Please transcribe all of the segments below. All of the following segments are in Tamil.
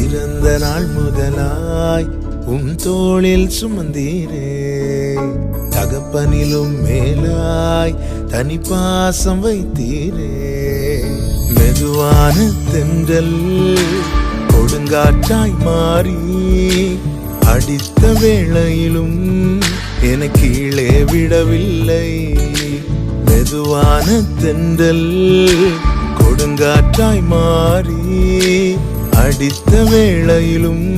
பிறந்த நாள் முதலாய் தோளில் சுமந்தீரே, தகப்பனிலும் மேலாய் தனி பாசம் வைத்தீரே. மெதுவான தென்றல் கொடுங்காற்றாய் மாறி அடித்த வேளையிலும் என கீழே விடவில்லை. மெதுவான தென்றல் கொடுங்காற்றாய் மாறி அடித்த வேளையிலும்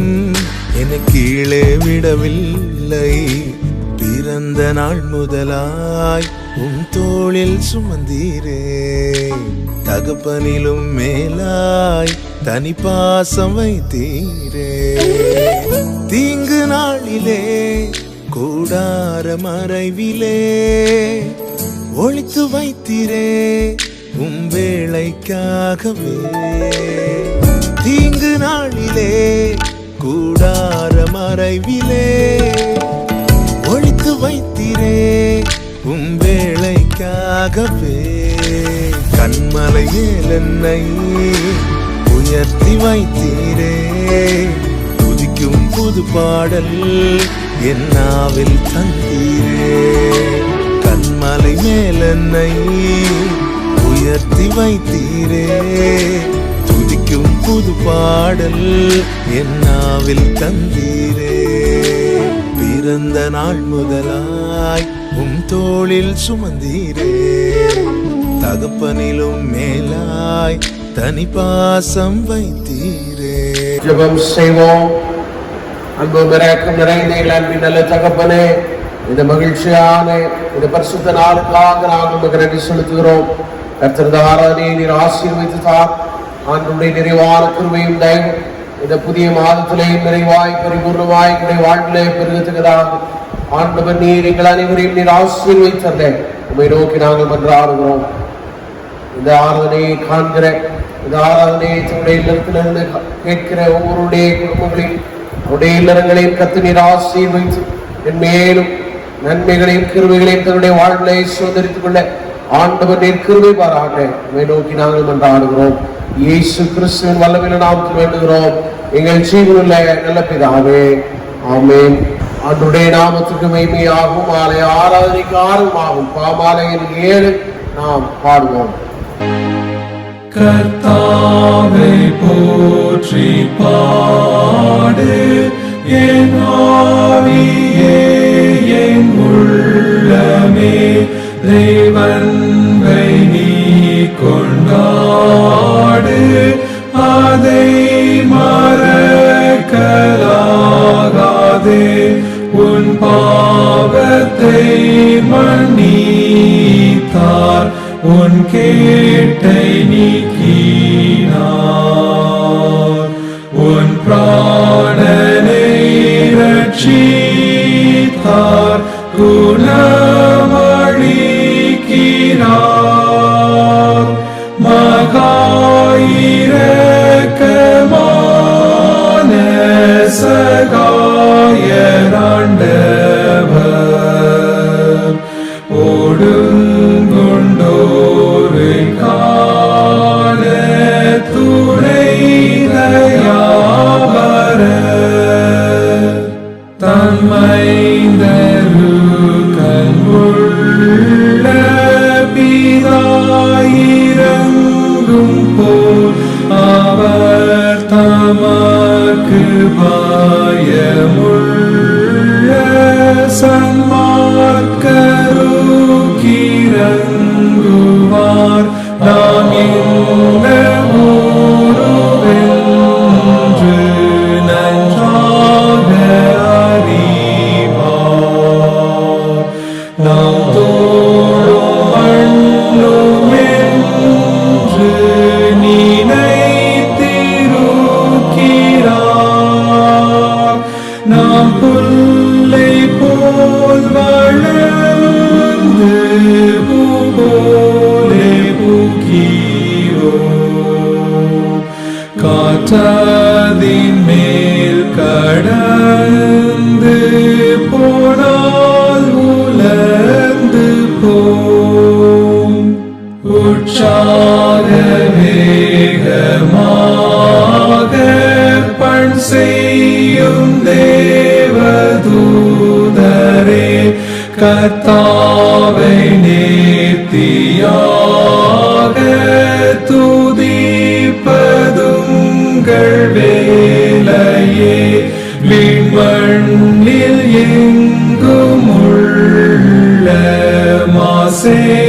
என கீழே விடவில்லை. பிறந்த நாள் முதலாய் தோளில் சுமந்தீரே, தகப்பனிலும் மேலாய் தனி பாசம் வைத்தீரே. தீங்கு நாளிலே கூடார மறைவிலே ஒளித்து வைத்தீரே வேளைக்காகவே. தீங்கு நாளிலே கூடார மறைவிலே ஒளித்து வைத்தீரே வேளைக்காகவே. கண்மலை மேல் என்னை உயர்த்தி வைத்தீரே, துதிக்கும் புது பாடல் என் நாவில் தந்தீரே. கண்மலை மேல் என்னை உயர்த்தி வைத்தீரே, துதிக்கும் புது பாடல் என் நாவில் தந்தீரே. பிறந்த நாள் முதலாய் தோளில் சுமந்தீரே, தகப்பனிலும் மேலாய் தனி பாசம் வைத்தீரே. ஜெபம் செய்வோம். அன்பு இரக்கம் நிறைந்த அன்பின் நல்ல தகப்பனே, இந்த மகிழ்ச்சியான இந்த பரிசுத்த நாளுக்காக நாங்கள் நன்றி செலுத்துகிறோம். கர்த்தருடைய ஆராதனையை நீர் ஆசீர்வதித்தார். ஆண்டவருடைய நிறைவான கிருபையும் தயவும் இந்த புதிய மாதத்திலே நிறைவாய் பரிபூர்ணமாய் எங்களுடைய வாழ்விலே பெருகுகிறதாக ஆண்டவர் நீர் எங்கள் அனைவரையும் நீர் ஆசீர்வதித்ததை உம்மை நோக்கி நாங்கள் மன்றாடுகிறோம். இந்த ஆராதனையை காண்கிற, இந்த ஆராதனையை தன்னுடைய இல்லத்திலிருந்து கேட்கிற ஒவ்வொருடைய குடும்பங்களையும் அவருடைய இல்லங்களையும் கர்த்தர் நீர் ஆசீர்வதித்து என் மேலும் நன்மைகளையும் கிருபைகளையும் தன்னுடைய வாழ்விலை சுதந்திரித்துக் கொள்ள ஆண்டவர் நீர் கிருபை பாராட்ட உம்மை நோக்கி நாங்கள் மன்றாடுகிறோம். இயேசு கிறிஸ்துவின் வல்லமையில நாமத்தில் வேண்டுகிறோம் எங்கள் ஜீவனுள்ள நல்ல பிதாவே, ஆமென். ஆண்டவருடைய நாமத்துக்கு மகிமையாகும். ஆலய ஆராதனைக்கு ஆரம்பமாகும் பாமாலையின் 7 நாம் பாடுவோம். கர்த்தாவை போற்றி பாடு என் ஆவியே என் உள்ளமே, தேவனை நீ கொண்டாடு, அதை மறக்கலாகாதே. உன் பாவத்தை மன்னித்தார், உன் கேட்டை நீக்கினார், உன் பிராணனை ரட்சித்தார், குணமளிக்கிறார். மகா இரக்கமான சகாயராண்டவர், ஓடுங்கொண்டோரை காண துணை தயாவர, தம்மைந்தரு கண்புள்ள பிதாயிரங்கும் போல் அவர் தமக்கு பயமுள்ள சன்மார்க்கருக்கிறங்குவார். நாம் எங்க ஊருவென்று நன்றாக அறிவார். நாம் தோளும் மண்ணும் என்று நினைத்திருக்கிறார். நாம் புல்லை போல் வளர்ந்து பூ போலே பூக்கிறோம். காற்றதின் மேல் கடந்து போனால் உலர்ந்து போம். உற்சாக வேகமாக பண் கர்த்தாவை நேர்த்தியாக துதிப்பதுங்கள் வேலையே. விண்மண்ணில் எங்கும் உள்ள மாசேனையாகிய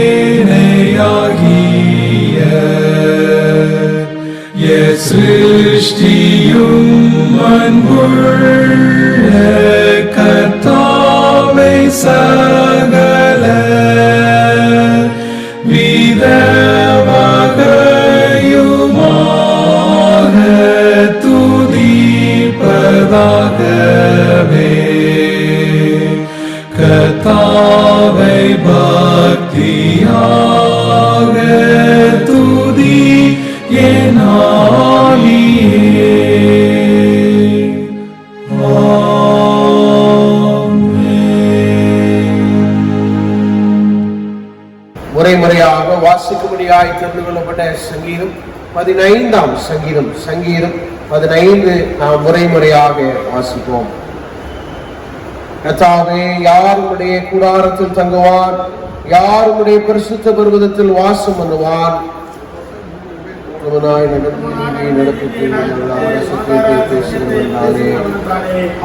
சிருஷ்டியும் அன்புள்ள கர்த்தாவை சகல விதவகையுமாக துதிப்பதாகவே. கர்த்தாவை பக்தியாக துதி முறைமுறையாக வாசிக்கும்படியாய் தெரிந்து கொள்ளப்பட்ட சங்கீதம் 15ஆம் சங்கீதம். சங்கீதம் 15 நாம் முறைமுறையாக வாசிப்போம். கர்த்தாவே, யார் உம்முடைய கூடாரத்தில் தங்குவார்? யார் உம்முடைய பரிசுத்த பர்வதத்தில் வாசம் பண்ணுவார்?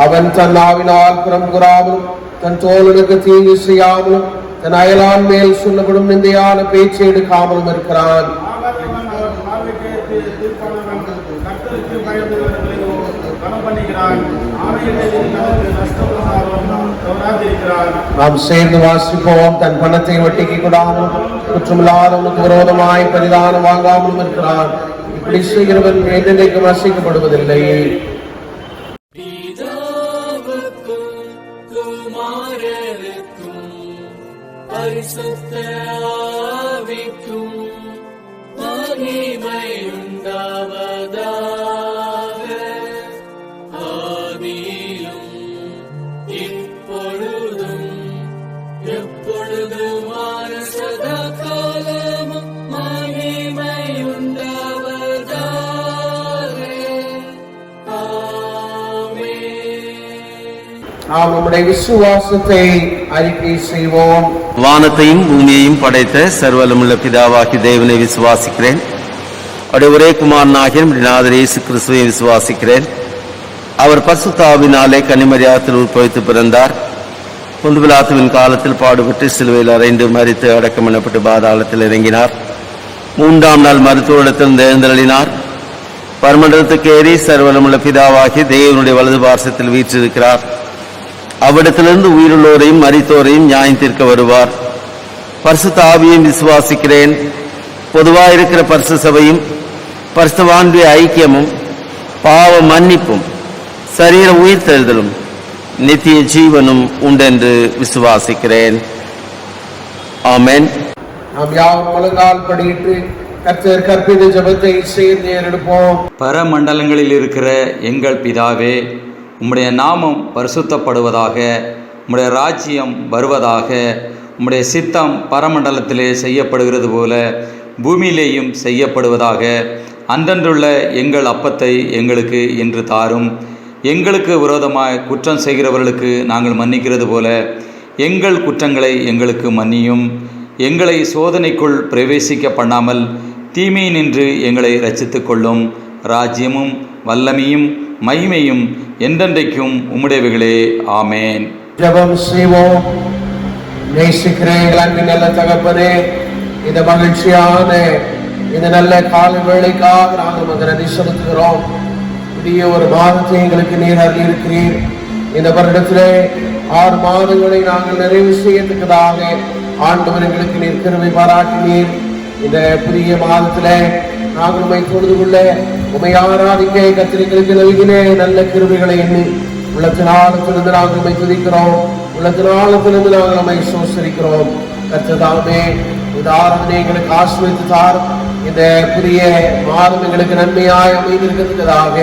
அவன் தன் நாவினால் புறம் கூறாமலும் தன் தோழனுக்கு தீங்கு செய்யாமலும் தன் அயலான் மேல் சொல்லப்படும் நிந்தையான பேச்சை எடுக்காமலும் இருக்கிறான். நாம் சேர்ந்து வாசிப்போம். தன் பணத்தை வட்டிக்கு கொடாமல் குற்றமில்லாதவனுக்கு விரோதமாய் பரிதானம் வாங்காமலும் இருக்கிறான். இப்படி செய்கிறவன் என்றைக்கும் அசைக்கப்படுவதில்லை. நாம் நம்முடைய விசுவாசத்தை அறிக்கை செய்வோம். வானத்தையும் பூமியையும் படைத்த சர்வலமுள்ள பிதாவாகி தேவனை விசுவாசிக்கிறேன். அவருடைய ஒரே குமாரனாகிய நாதர் இயேசு கிறிஸ்துவை விசுவாசிக்கிறேன். அவர் பரிசுத்த ஆவியினாலே கன்னிமரியாத்தில் உட்பவித்து பிறந்தார். பொந்து பிலாத்துவின் காலத்தில் பாடுபட்டு சிலுவையில் அறைந்து மரித்து அடக்கம் பண்ணப்பட்டு பாதாளத்தில் இறங்கினார். 3ஆம் நாள் மருத்துவரிடத்தில் எழுந்தருளினார். பரமண்டலத்துக்கு ஏறி சர்வலமுள்ள பிதாவாகி தேவனுடைய வலது பார்சத்தில் வீற்றிருக்கிறார். அவ்விடத்திலிருந்து உயிருள்ளோரையும் மரித்தோரையும் நியாயம் தீர்க்க வருவார். பரிசுத்த ஆவியையும் விசுவாசிக்கிறேன். பொதுவாயிருக்கிற பரிசு சபையும் பரிசுத்தவான்களுடைய ஐக்கியமும் பாவ மன்னிப்பும் சரீர உயிர்த்தெழுதலும் நித்திய ஜீவனும் உண்டென்று விசுவாசிக்கிறேன். ஆமென். நாம் யாவும் முழங்கால் படியிட்டு கர்த்தர் கற்பித்த ஜெபத்தை சேர்ந்து எடுப்போம். பரமண்டலங்களில் இருக்கிற எங்கள் பிதாவே, உம்முடைய நாமம் பரிசுத்தப்படுவதாக, உம்முடைய ராஜ்யம் வருவதாக, உம்முடைய சித்தம் பரமண்டலத்திலே செய்யப்படுகிறது போல பூமியிலேயும் செய்யப்படுவதாக. அன்றன்றுள்ள எங்கள் அப்பத்தை எங்களுக்கு இன்று தாரும். எங்களுக்கு விரோதமாய் குற்றம் செய்கிறவர்களுக்கு நாங்கள் மன்னிக்கிறது போல எங்கள் குற்றங்களை எங்களுக்கு மன்னியும். எங்களை சோதனைக்குள் பிரவேசிக்க பண்ணாமல் தீமையினின்று எங்களை இரட்சித்துக் கொள்ளும். ராஜ்யமும் வல்லமையும் மகிமையும் என்றென்றைக்கும் உம்முடையவைகளே. ஆமேன். ஜெபம் செய்வோம். நேசிக்கிறேன் அன்பின் நல்ல தகப்பனே, இந்த மகிழ்ச்சியான இந்த நல்ல கால வேளைக்காக நாங்கள் உமக்கு நன்றி செலுத்துகிறோம். புதிய ஒரு மாதத்தை எங்களுக்கு நீர் அருளியிருக்கிறீர். இந்த வருடத்திலே 6 மாதங்களை நாங்கள் நிறைவு செய்யத்தக்கதாக ஆண்டவர் எங்களுக்கு நீர் கிருபை பாராட்டினீர். இந்த புதிய மாதத்திலே நாங்கள் உம்மை தொழுது கொள்ள, உம்மை ஆராதிக்க கத்திரிகளுக்கு நல்கினே நல்ல கிருபைகளை எண்ணி உள்ளத்தினாலத்திலிருந்து நாங்கள் உம்மை துதிக்கிறோம். உள்ளத்தினாலத்திலிருந்து நாங்கள் உம்மை சோசரிக்கிறோம். கர்த்ததாமே இந்த ஆராதனை எங்களுக்கு ஆசீர்வதித்து தார். இந்த புதிய மாதம் எங்களுக்கு நன்மையாய் அமைந்திருக்கிறதுக்காக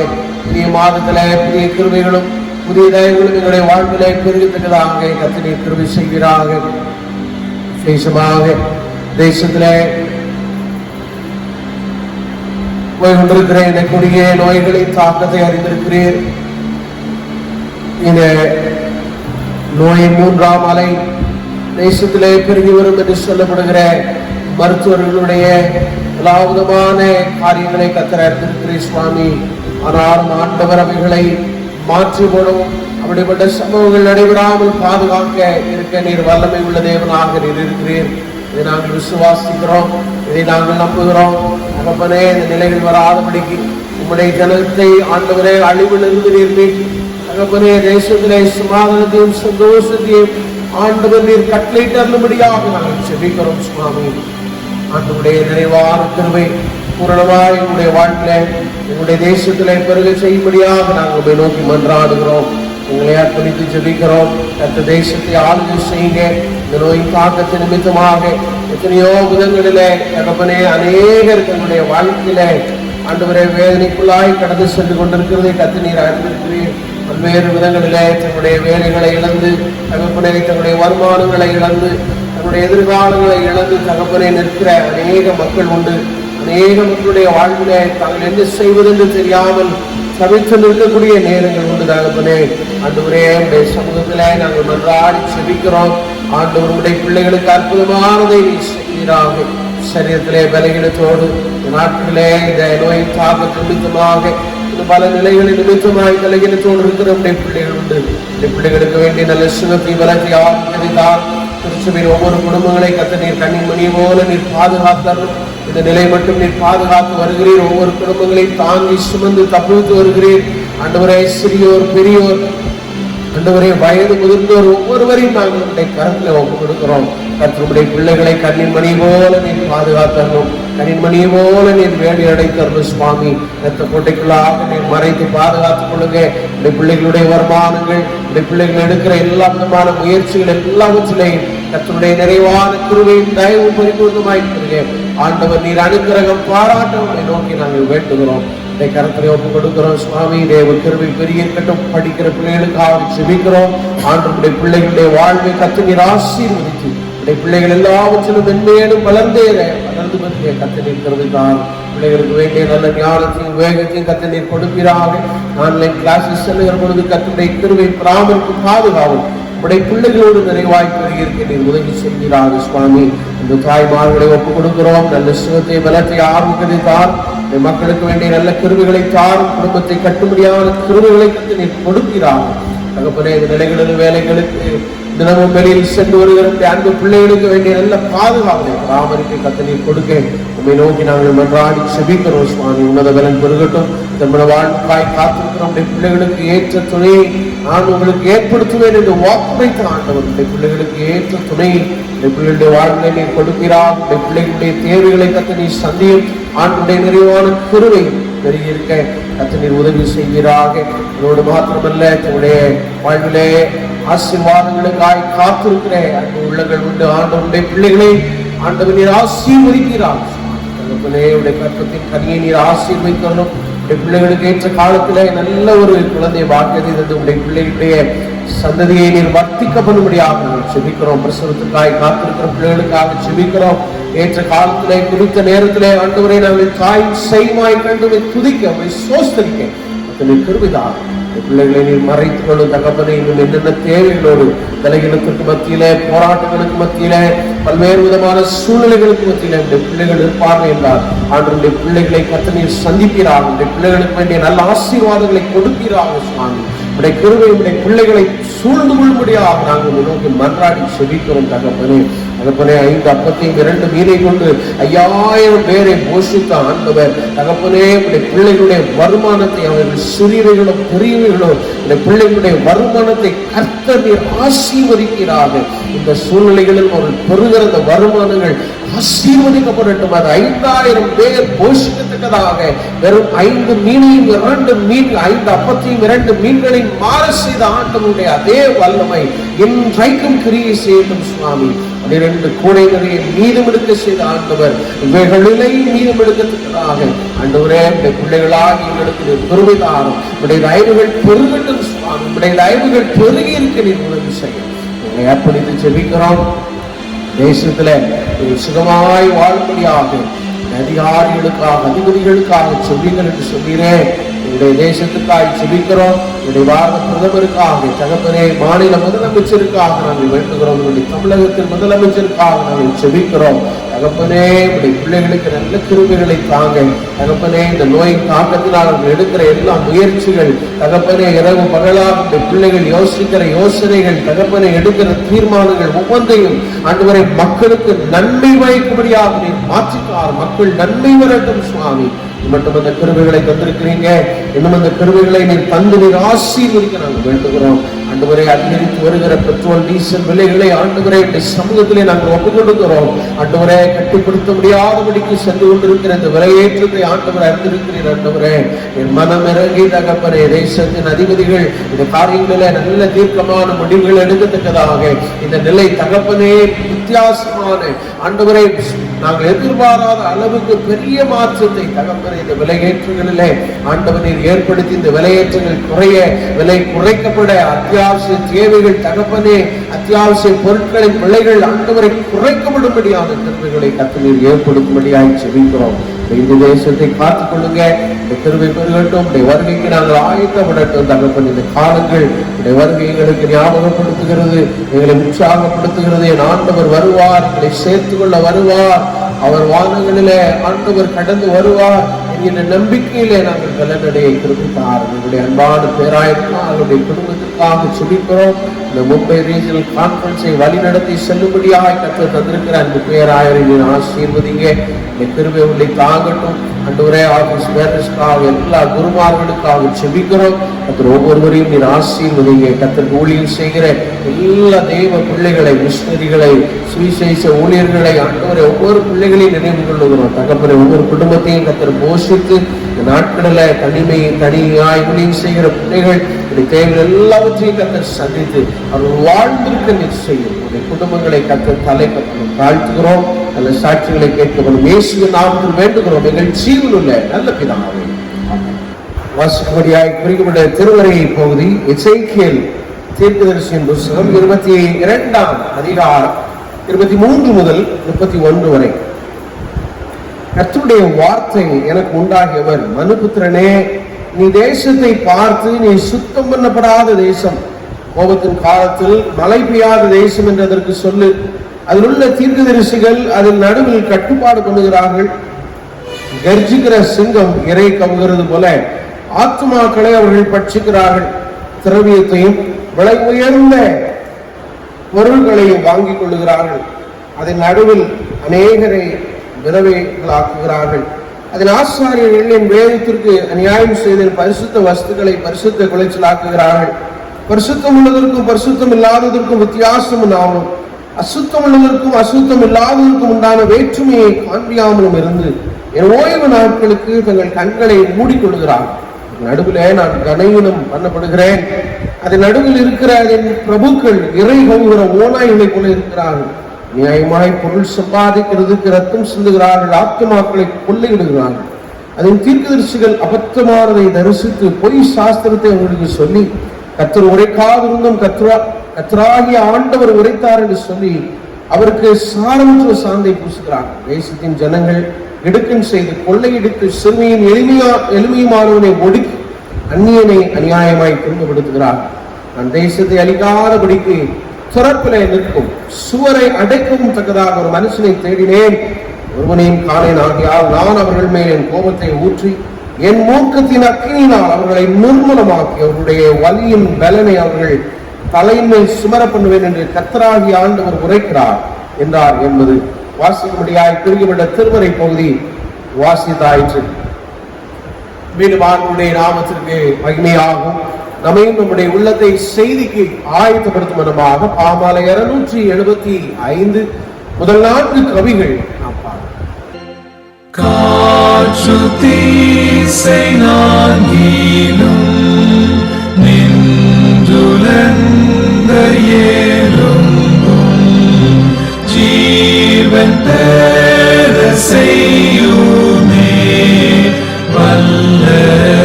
புதிய மாதத்துல புதிய கிருபைகளும் புதிய தயவுகளும் எங்களுடைய வாழ்விலே பெருகத்தக்கதாக கர்த்தர் கிருபை செய்கிறாக. விசேஷமாக தேசத்துல போய் கொண்டிருக்கிற இந்த கொடிய நோய்களின் தாக்கத்தை அறிந்திருக்கிறீர். இந்த நோயின் 3ஆம் அலை தேசத்திலே பெருகி வரும் என்று சொல்லப்படுகிற மருத்துவர்களுடைய எல்லா விதமான காரியங்களை கர்த்தர் அறிந்திருக்கிறீர் சுவாமி. ஆனாலும் ஆண்டவர் அவைகளை மாற்றி போடவும் அப்படிப்பட்ட சம்பவங்கள் நடைபெறாமல் பாதுகாக்க இருக்க நீர் வல்லமை உள்ள தேவனாக நீர் இருக்கிறீர். இதை நாங்கள் விசுவாசிக்கிறோம், இதை நாங்கள் நம்புகிறோம். தகப்பனே, இந்த நிலைகள் வராதபடிக்கு உம்முடைய ஜனத்தை ஆண்டவரே அழிவிலிருந்து நீர் மீட்டு தகப்பனே தேசத்திலே சமாதானத்தையும் சந்தோஷத்தையும் ஆண்டவர் நீர் கட்டளையிட்டு அருளும்படியாக நாங்கள் செபிக்கிறோம் சுவாமி. ஆண்டவருடைய நிறைவான கிருபை பூரணமாய் எங்களுடைய வாழ்க்கையில எங்களுடைய தேசத்திலே பெருக செய்யும்படியாக நாங்கள் உம்மை நோக்கி மன்றாடுகிறோம். எங்களை அர்ப்பணித்து ஜெபிக்கிறோம். கர்த்தர் தேசத்தை ஆளுகை செய்யுங்க. இந்த நோயின் தாக்கத்தை நிமித்தமாக எத்தனையோ விதங்களிலே தகப்பனே அநேகர் தங்களுடைய வாழ்க்கையில ஆண்டவரே வேதனைக்குள்ளாய் கடந்து சென்று கொண்டிருக்கிறதை கர்த்தர் நீர் அறிந்திருக்கிறீர். பல்வேறு விதங்களிலே தங்களுடைய வேலைகளை இழந்து தகப்பனே தங்களுடைய வருமானங்களை இழந்து தங்களுடைய எதிர்காலங்களை இழந்து தகப்பனே நிற்கிற அநேக மக்கள் உண்டு. அநேக மக்களுடைய வாழ்விலே தாங்கள் என்ன செய்வதென்று தெரியாமல் சமைத்து நிற்கக்கூடிய நேரங்கள் உண்டு. தகப்பனே ஆண்டவரே உடைய சமூகத்திலே நாங்கள் மன்றாடி செபிக்கிறோம். ஆண்டவருடைய பிள்ளைகளுக்கு அற்புதமானதை செய்கிறாங்க. சரீரத்திலே பலகீனத்தோடு நாட்களிலே இந்த நோயின் தாக்கத்து நிமித்தமாக பல நிலைகளில் நிமித்தமாய் பலகீனத்தோடு இருக்கிற உடைய பிள்ளைகள் உண்டு. இந்த பிள்ளைகளுக்கு வேண்டிய நல்ல சுகத்தை பலத்தை ஆதரித்தால் திருச்சபையில் ஒவ்வொரு குடும்பங்களை கர்த்தர் நீர் கண்ணின் மணியை போல நீர் பாதுகாத்தார்கள். இந்த நிலை மட்டும் நீர் பாதுகாத்து வருகிறீர். ஒவ்வொரு குடும்பங்களையும் தாங்கி சுமந்து தப்புவித்து வருகிறீர். ஆண்டவரே, சிறியோர் பெரியோர் ஆண்டவரே வயது முதிர்ந்தோர் ஒவ்வொருவரையும் நாங்கள் உடைய கரத்தில் ஒப்பு கொடுக்கிறோம். கர்த்தருடைய பிள்ளைகளை கண்ணின் மணி போல நீர் பாதுகாத்தரணும். கண்ணின் மணியை போல நீர் வேலி அடைத்தரணும் சுவாமி. ரத்த கோட்டைக்குள்ளாக நீர் மறைத்து பாதுகாத்துக் கொள்ளுங்க. உடைய பிள்ளைகளுடைய வருமானங்கள் உடைய பிள்ளைகள் எடுக்கிற எல்லா விதமான முயற்சிகள் எல்லாவற்றிலையும் கர்த்தருடைய நிறைவான கிருபையும் தயவு பரிபூர்ணமாயிருக்கிறீங்க. ஆண்டவர் நீர் அனுக்கிரகம் பாராட்டவங்களை நோக்கி நாங்கள் வேண்டுகிறோம். கரத்திலே ஒப்பு கொடுக்கிறோம் சுவாமி. தேவ கிருபை பெரிய இருக்கட்டும். படிக்கிற பிள்ளைகளுக்காக ஜெபிக்கிறோம். ஆண்டவருடைய பிள்ளைகளுடைய வாழ்வை கர்த்தர் நீர் ஆசீர்வதித்து உடைய பிள்ளைகள் எல்லாவற்றிலும் மென்மேலும் வளர்ந்து பற்றிய கர்த்தர் நீர் கருதுகிறார். பிள்ளைகளுக்கு வேண்டிய நல்ல ஞானத்தையும் வேகத்தையும் கர்த்தர் நீர் கொடுப்பீராக. ஆன்லைன் கிளாஸஸ் செல்லுகிற பொழுது கர்த்தருடைய கிருபை பராமரிப்பு பாதுகாவல் உடைய பிள்ளைகளோடு நிறைவாய் பெருகியிருக்க நீர் உதவி செய்கிறார் சுவாமி. இந்த தாய்மார்களை ஒப்புக் கொடுக்கிறோம். நல்ல சுகத்தை பலத்தை ஆரோக்கியத்தை தார். மக்களுக்கு வேண்டிய நல்ல கிருபைகளை தார். குடும்பத்தை கட்டும்படியான கிருபைகளை கத்து நீர் கொடுக்கிறார். தகப்பனே, இந்த நிலைகளில் வேலைகளுக்கு தினமும் வெளியில் சென்று வருகிற அன்பு பிள்ளைகளுக்கு வேண்டிய நல்ல பாதுகாப்பை பராமரிப்பை கத்து நீர் கொடுக்க உண்மை நோக்கி நாங்கள் மன்றாடி செபிக்கிறோம் சுவாமி. உன்னத பலன் பெருகட்டும். நம்முடைய வாழ்க்கையாய் காத்திருக்கிற உடைய பிள்ளைகளுக்கு ஏற்ற துணையை நான் உங்களுக்கு ஏற்படுத்துவேன் என்று வாக்குரைத்த ஆண்டவர் உடைய பிள்ளைகளுக்கு ஏற்ற துணையை பிள்ளைகளுடைய வாழ்வை நீர் கொடுக்கிறார். பிள்ளைகளுடைய தேவைகளை கத்து நீர் சந்தியும். ஆண்டுடைய நிறைவான கிருபை பெருகியிருக்க கத்து நீர் உதவி செய்கிறாக. இதோடு மாத்திரமல்ல தன்னுடைய வாழ்விலே ஆசீர்வாதங்களுக்காய் காத்திருக்கிற அன்பு உள்ளங்கள் உண்டு. ஆண்டவருடைய பிள்ளைகளை ஆண்டவர் நீர் ஆசீர்வதிக்கிறார். உடைய கற்பத்தின் கனியை நீர் ஆசீர்வதிக்கணும். உடைய பிள்ளைகளுக்கு ஏற்ற காலத்திலே நல்ல ஒரு குழந்தை பாக்கியத்தை தந்து உடைய பிள்ளைகளுடைய சந்ததியை நீர் வர்த்திக்கப்படும்படியாக செபிக்கிறோம். பிரசவத்துக்காய் காத்திருக்கிற பிள்ளைகளுக்காக செபிக்கிறோம். ஏற்ற காலத்திலே குறித்த நேரத்திலே ஆண்டவரை நாங்கள் தாய் செய்மாய் கண்டு துதிக்க சோஸ்தரிக்க கிருபிதான் பிள்ளைகளை நீர் மறைத்துக் கொண்டு தகப்பனை இன்னும் என்னென்ன தேவைகளோடு தலைகளுக்கு மத்தியில போராட்டங்களுக்கு மத்தியில பல்வேறு விதமான சூழ்நிலைகளுக்கு மத்தியில பிள்ளைகள் இருப்பார்கள் என்றால் ஆண்டவருடைய பிள்ளைகளை கர்த்தர் நீர் சந்திப்பீராக. பிள்ளைகளுக்கு வேண்டிய நல்ல ஆசீர்வாதங்களை கொடுப்பீராக சுவாமி. உடைய கிருபை உடைய பிள்ளைகளை சூழ்ந்து கொள்ளும்படியாக நாங்கள் நோக்கி மன்றாடி செபிக்கிறோம் தகப்பனே. தகப்பனே, 5 அப்பத்தையும் 2 மீனை கொண்டு 5000 பேரை போஷித்த ஆண்டவர் தகப்பனே, உடைய பிள்ளைகளுடைய வருமானத்தை அவர்கள் சிறியவைகளோ பெரியவைகளோ உடைய பிள்ளைகளுடைய வருமானத்தை கர்த்தர் நீர் ஆசீர்வதிக்கிறார்கள். இந்த சூழ்நிலைகளில் அவர்கள் பெறுகிற அந்த வருமானங்கள் ஆசீர்வதிக்கப்படட்டும். அது 5000 பேர் போஷிக்கத்தக்கதாக வெறும் 5 மீனையும் 2 மீன் 5 அப்பத்தையும் 2 மீன்களையும் மாற செய்த ஆண்டவருடைய அதே வல்லமை இன்றைக்கும் கிரியை செய்யட்டும் சுவாமி. 12 கூடை நிறைய மீதம் எடுக்க செய்த ஆண்டவர் இவைகளிலே மீதம் எடுக்கத்தக்கதாக ஆண்டவரே உடைய பிள்ளைகளாக எங்களுக்கு பெருமைதாரும். உடைய தயவுகள் பெருகட்டும் சுவாமி. உடைய தயவுகள் பெருகி இருக்க நீர் உதவி செய்யும். உங்களை அர்ப்பணித்து ஜெபிக்கிறோம். தேசத்துல சுகமாய் வாழும்படியாக அதிகாரிகளுக்காக அதிபதிகளுக்காக சொல்லுங்கள் என்று சொல்கிறேன். என்னுடைய தேசத்துக்காக செபிக்கிறோம். என்னுடைய பாரத பிரதமருக்காக, தகப்பனே மாநில முதலமைச்சருக்காக நாங்கள் வேண்டுகிறோம். என்னுடைய தமிழகத்தின் முதலமைச்சருக்காக நாங்கள் செபிக்கிறோம். தகப்பனே உடைய பிள்ளைகளுக்கு நல்ல கிருபைகளை தாங்க. தகப்பனே இந்த நோயின் தாக்கத்தினால் அவர்கள் எடுக்கிற எல்லா முயற்சிகள், தகப்பனே இரவு பகலாக உடைய பிள்ளைகள் யோசிக்கிற யோசனைகள், தகப்பனே எடுக்கிற தீர்மானங்கள் ஒவ்வொன்றையும் ஆண்டவரை மக்களுக்கு நன்மை வைக்கும்படியாக நீர் மாற்றிக்கார். மக்கள் நன்மை வரட்டும் சுவாமி. மட்டும் அந்த கிருபைகளை தந்திருக்கிறீங்க. இன்னும் அந்த கிருபைகளை நீர் தந்து நீர் ஆசீர்வதிக்க நாங்கள் வேண்டுகிறோம். ஆண்டவரை அதிகரித்து வருகிற பெட்ரோல் டீசல் விலைகளை ஆண்டவரை சமூகத்திலே நாங்கள் ஒப்புக் கொடுக்கிறோம். ஆண்டவரை கட்டுப்படுத்த முடியாதபடிக்கு சென்று கொண்டிருக்கிற இந்த விலையேற்றத்தை ஆண்டவரை அறிந்திருக்கிறீர். ஆண்டவரே என் மனம் இறங்கி தகப்பனே தேசத்தின் அதிபதிகள் இந்த காரியங்களில நல்ல தீர்க்கமான முடிவுகள் எடுக்கத்தக்கதாக இந்த நிலை தகப்பனே வித்தியாசமான ஆண்டவரை நாங்கள் எதிர்பாராத அளவுக்கு பெரிய மாற்றத்தை தகப்பனே இந்த விலையேற்றங்களிலே ஆண்டவர் நீர் ஏற்படுத்தி இந்த விலையேற்றங்கள் குறைய, விலை குறைக்கப்பட, அத்தியாவசிய தேவைகள் தகப்பனே அத்தியாவசிய பொருட்களின் விலைகள் ஆண்டவரை குறைக்கப்படும்படியான கிருபைகளை கர்த்தர் நீர் ஏற்படுத்தும்படியாக செபிக்கிறோம். இந்த தேசத்தை காத்துக் கொள்ளுங்க. இந்த கிருபை பெருகட்டும். இந்த வருகைக்கு நாங்கள் ஆயத்தப்படட்டும் தகப்பன். இந்த காலங்கள் இந்த வருகை எங்களுக்கு ஞாபகப்படுத்துகிறது, எங்களை உற்சாகப்படுத்துகிறது. என் ஆண்டவர் வருவார், எங்களை சேர்த்து கொள்ள வருவார். அவர் வானங்களிலே ஆண்டவர் கடந்து வருவார் என்கிற நம்பிக்கையிலே நாங்கள் பலனடைய கிருபித்தார். எங்களுடைய அன்பான பேராயருக்கும் அவருடைய குடும்பத்திற்காக செபிக்கிறோம். இந்த மும்பை ரீஜனல் கான்ஃபரன்ஸை வழிநடத்தி செல்லும்படியாக கர்த்தர் தந்திருக்கிற அந்த பேராயரை நீர் ஆசீர்வதிங்க. இந்த கிருபை உங்களை தாங்கட்டும். ஆண்டவரே ஆபீஸ் பேரண்ட்ஸ்க்காக எல்லா குருமார்களுக்காக செபிக்கிறோம். கர்த்தர் ஒவ்வொருவரையும் நீர் ஆசீர்வதிங்க. கர்த்தர் ஊழியம் செய்கிற எல்லா தெய்வ பிள்ளைகளை, மிஷனரிகளை, சுவிசேஷ ஊழியர்களை ஆண்டவரை ஒவ்வொரு பிள்ளைகளையும் நினைவு கொள்ளுகிறோம். தகப்பனை ஒவ்வொரு குடும்பத்தையும் கர்த்தர் போஷித்து இந்த நாட்களில் தனியாய் ஊழியம் செய்கிற பிள்ளைகள் தேவைகள் எல்லாவற்றையும் கர்த்தர் சந்தித்து அவர்கள் வாழ்ந்திருக்க நிச்சயம் உடைய குடும்பங்களை கர்த்தர் தலை கட்டணும் தாழ்த்துகிறோம். நல்ல சாட்சிகளை கேட்கணும். இயேசுவின் நாமத்தில் வேண்டுகிறோம் எங்கள் ஜீவனுள்ள நல்ல பிதாவே. வாசிக்கும்படியாய் குறிக்கப்பட்ட திருவரை பகுதி எசேக்கியேல் தீர்க்கதரிசியின் புத்தகம் 22ஆம் அதிகாரம் 23 முதல் 31 வரை. கர்த்தருடைய வார்த்தை எனக்கு உண்டாகியவர், மனுபுத்திரனே, நீ தேசத்தை பார்த்து, நீ சுத்தம் பண்ணப்படாத தேசம், கோபத்தின் காலத்தில் மழை பெய்யாத தேசம் என்று அதற்கு சொல்லு. அதில் உள்ள தீர்க்கதரிசிகள் அதன் நடுவில் கட்டுப்பாடு பண்ணுகிறார்கள். கர்ஜிக்கிற சிங்கம் இறை கவுகிறது போல ஆத்துமாக்களை அவர்கள் பட்சிக்கிறார்கள். திரவியத்தையும் விலை உயர்ந்த பொருள்களையும் வாங்கிக் கொள்ளுகிறார்கள். அதன் நடுவில் அநேகரை விதவைகளாக்குகிறார்கள். அதன் ஆசாரியர்கள் என் வேதத்திற்கு அநியாயம் செய்த பரிசுத்த வஸ்துக்களை பரிசுத்த குலைச்சலாக்குகிறார்கள். பரிசுத்தம் உள்ளதற்கும் பரிசுத்தம் இல்லாததற்கும் வித்தியாசம் உண்டாகும். அசுத்தம் உள்ளதற்கும் அசுத்தம் இல்லாததற்கும் உண்டான வேற்றுமையை காண்பியாமலும் இருந்து என் ஓய்வு நாட்களுக்கு தங்கள் கண்களை மூடிக்கொள்கிறார்கள். நடுவிலே நான் கனவீனம் பண்ணப்படுகிறேன். அதன் நடுவில் இருக்கிற அதன் பிரபுக்கள் இறை கவுகிற ஓநாய்களை போல இருக்கிறார்கள். நியாயமாய் பொருள் சம்பாதிக்கிறதுக்கு ரத்தம் சிந்துகிறார்கள். ஆத்துமாக்களை கொள்ளையிடுகிறார்கள். அதன் தீர்க்கதரிசிகள் அபத்தமானதை தரிசித்து பொய் சாஸ்திரத்தை அவர்களுக்கு சொல்லி, கர்த்தர் உரைக்காதிருந்தும் கர்த்தராகிய ஆண்டவர் உரைத்தார் என்று சொல்லி அவருக்கு சாரமற்ற சாந்தை பூசுகிறார்கள். தேசத்தின் ஜனங்கள் இடுக்கன் செய்து கொள்ளையிடுத்து சிறுமியின் எளிமையுமானவனை ஒடுக்கி அந்நியனை அநியாயமாய் துன்பப்படுத்துகிறார்கள். நான் தேசத்தை அழிக்காதபடிக்கு துறப்பிலே நிற்கும் சுவரை அடைக்கவும் தக்கதாக ஒரு மனுஷனை தேடினேன். ஒருவனையும் காணேன். ஆகியால் நான் அவர்கள் மேல் என் கோபத்தை ஊற்றி என் மூக்கத்தின் அக்கினியினால் அவர்களை நிர்மூலமாக்கி அவர்களுடைய வலியின் பலனை அவர்கள் தலையின் மேல் சுமர பண்ணுவேன் என்று கர்த்தராகிய ஆண்டவர் உரைக்கிறார் என்றார் என்பது வாசிக்கும்படியாய் குறிக்கப்பட்ட திருமறை பகுதி வாசித்தாயிற்று. மீண்டும் ஆண்டவருடைய நாமத்திற்கு மகிமையாகும். நம்மையும் நம்முடைய உள்ளத்தை செய்திக்கு ஆயத்தப்படுத்தும் மனமாக பாமாலை 275 முதல் 4 கவிகள் நாம் பார்ப்போம். காற்று தீசை நான்கிலும் நின்றுலந்த ஏறும் ஜீவன் பெற செய்யுமே வல்ல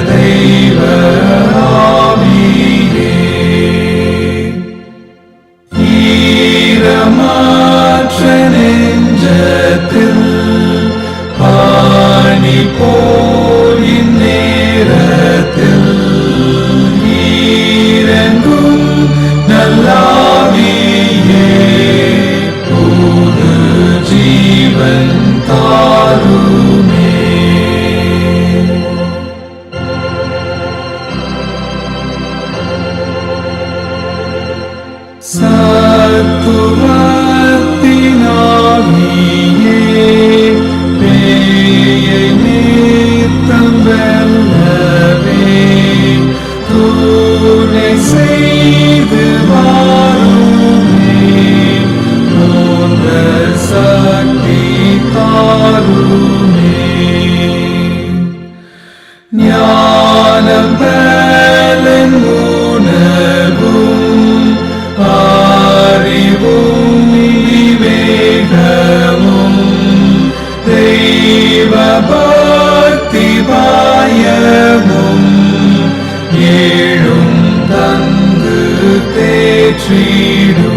தெய்வ ஆவியே. ஈரமாற்ற நெஞ்சத்தில் பாணி போயின் நேரத்தில் ஏற்றிடும்.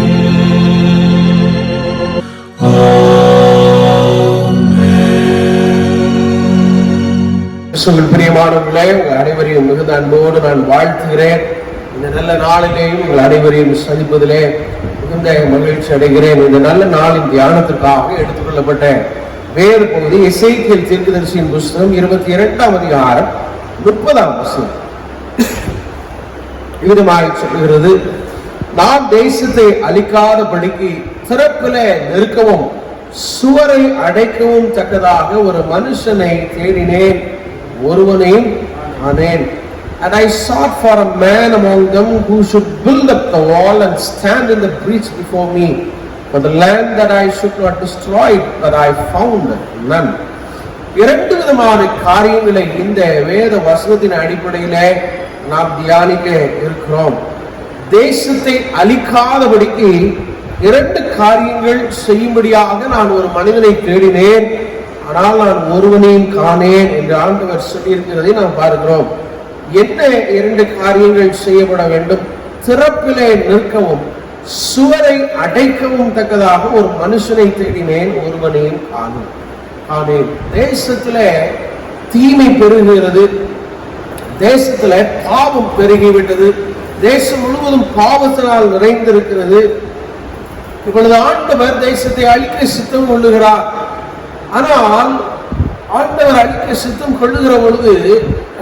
பிரியமானவர்களே, உங்கள் அனைவரையும் மிகுந்த அன்போடு நான் வாழ்த்துகிறேன். இந்த நல்ல நாளிலேயும் உங்கள் அனைவரையும் சந்திப்பதிலே மிகுந்த மகிழ்ச்சி அடைகிறேன். இந்த நல்ல நாளின் தியானத்திற்காக எடுத்துக்கொள்ளப்பட்ட வேறு பகுதி எசேக்கியேல் தீர்க்கதரிசியின் புஸ்தகம் 22ஆம் அதிகாரம் 30ஆம் வசனம். விதமாக சொல்லுகிறது, நான் தேசத்தை அழிக்காதபடிக்கு திறப்பிலே நெருக்கவும் சுவரை அடைக்கவும் தக்கதாக ஒரு மனுஷனை தேடினேன், ஒருவனையும் காணேன். And I sought for a man among them who should build up the wall and stand in the breach before me, for the land that I should not destroy it, but I found none. இரண்டு விதமான காரியங்களை இந்த வேத வசனத்தின் அடிப்படையிலே நாம் தியானிக்க இருக்கிறோம். தேசத்தை அழிக்காதபடிக்கு இரண்டு காரியங்கள் செய்யும்படியாக நான் ஒரு மனிதனை தேடினேன், ஆனால் நான் ஒருவனையும் காணேன் என்று ஆண்டவர் சொல்லியிருக்கிறதை நாம் பார்க்கிறோம். என்ன இரண்டு காரியங்கள் செய்யப்பட வேண்டும்? திறப்பிலே நிற்கவும் சுவரை அடைக்கவும் தக்கதாக ஒரு மனுஷனை தேடினேன், ஒருவனையும் காணேன். தேசத்திலே தீமை பெருகுகிறது, தேசத்துல பாவம் பெருகிவிட்டது, தேசம் முழுவதும் பாவத்தினால் நிறைந்திருக்கிறது. இப்பொழுது ஆண்டவர் தேசத்தை அழிக்க சித்தம் கொள்ளுகிறார். ஆனால் ஆண்டவர் அழிக்க சித்தம் கொள்ளுகிற பொழுது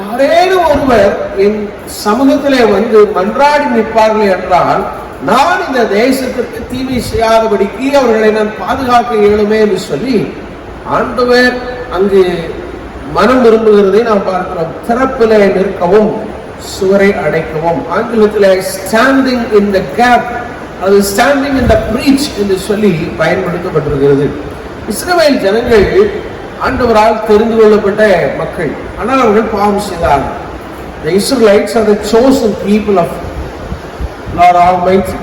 யாரேனும் ஒருவர் என் சமூகத்திலே வந்து மன்றாடி நிற்பார்கள் என்றால் நான் இந்த தேசத்திற்கு தீமை செய்யாதபடிக்கு அவர்களை நான் பாதுகாக்க இயலுமே என்று சொல்லி ஆண்டவர் அங்கு மனம் விரும்புகிறதை நாம் பார்க்கிறோம். திறப்பிலே நிற்கவும் சுவரை அடைக்கவும், ஆங்கிலத்தில் ஸ்டாண்டிங் இன் த கேப், அது ஸ்டாண்டிங் இன் த பிரீச் என்று சொல்லி பயன்படுத்தப்பட்டிருக்கிறது. இஸ்ரவேல் ஜனங்கள் ஆண்டவரால் தெரிந்து கொள்ளப்பட்ட மக்கள், ஆனால் அவர்கள் பாவம் செய்தார்கள். The Israelites are the chosen people of Lord Almighty,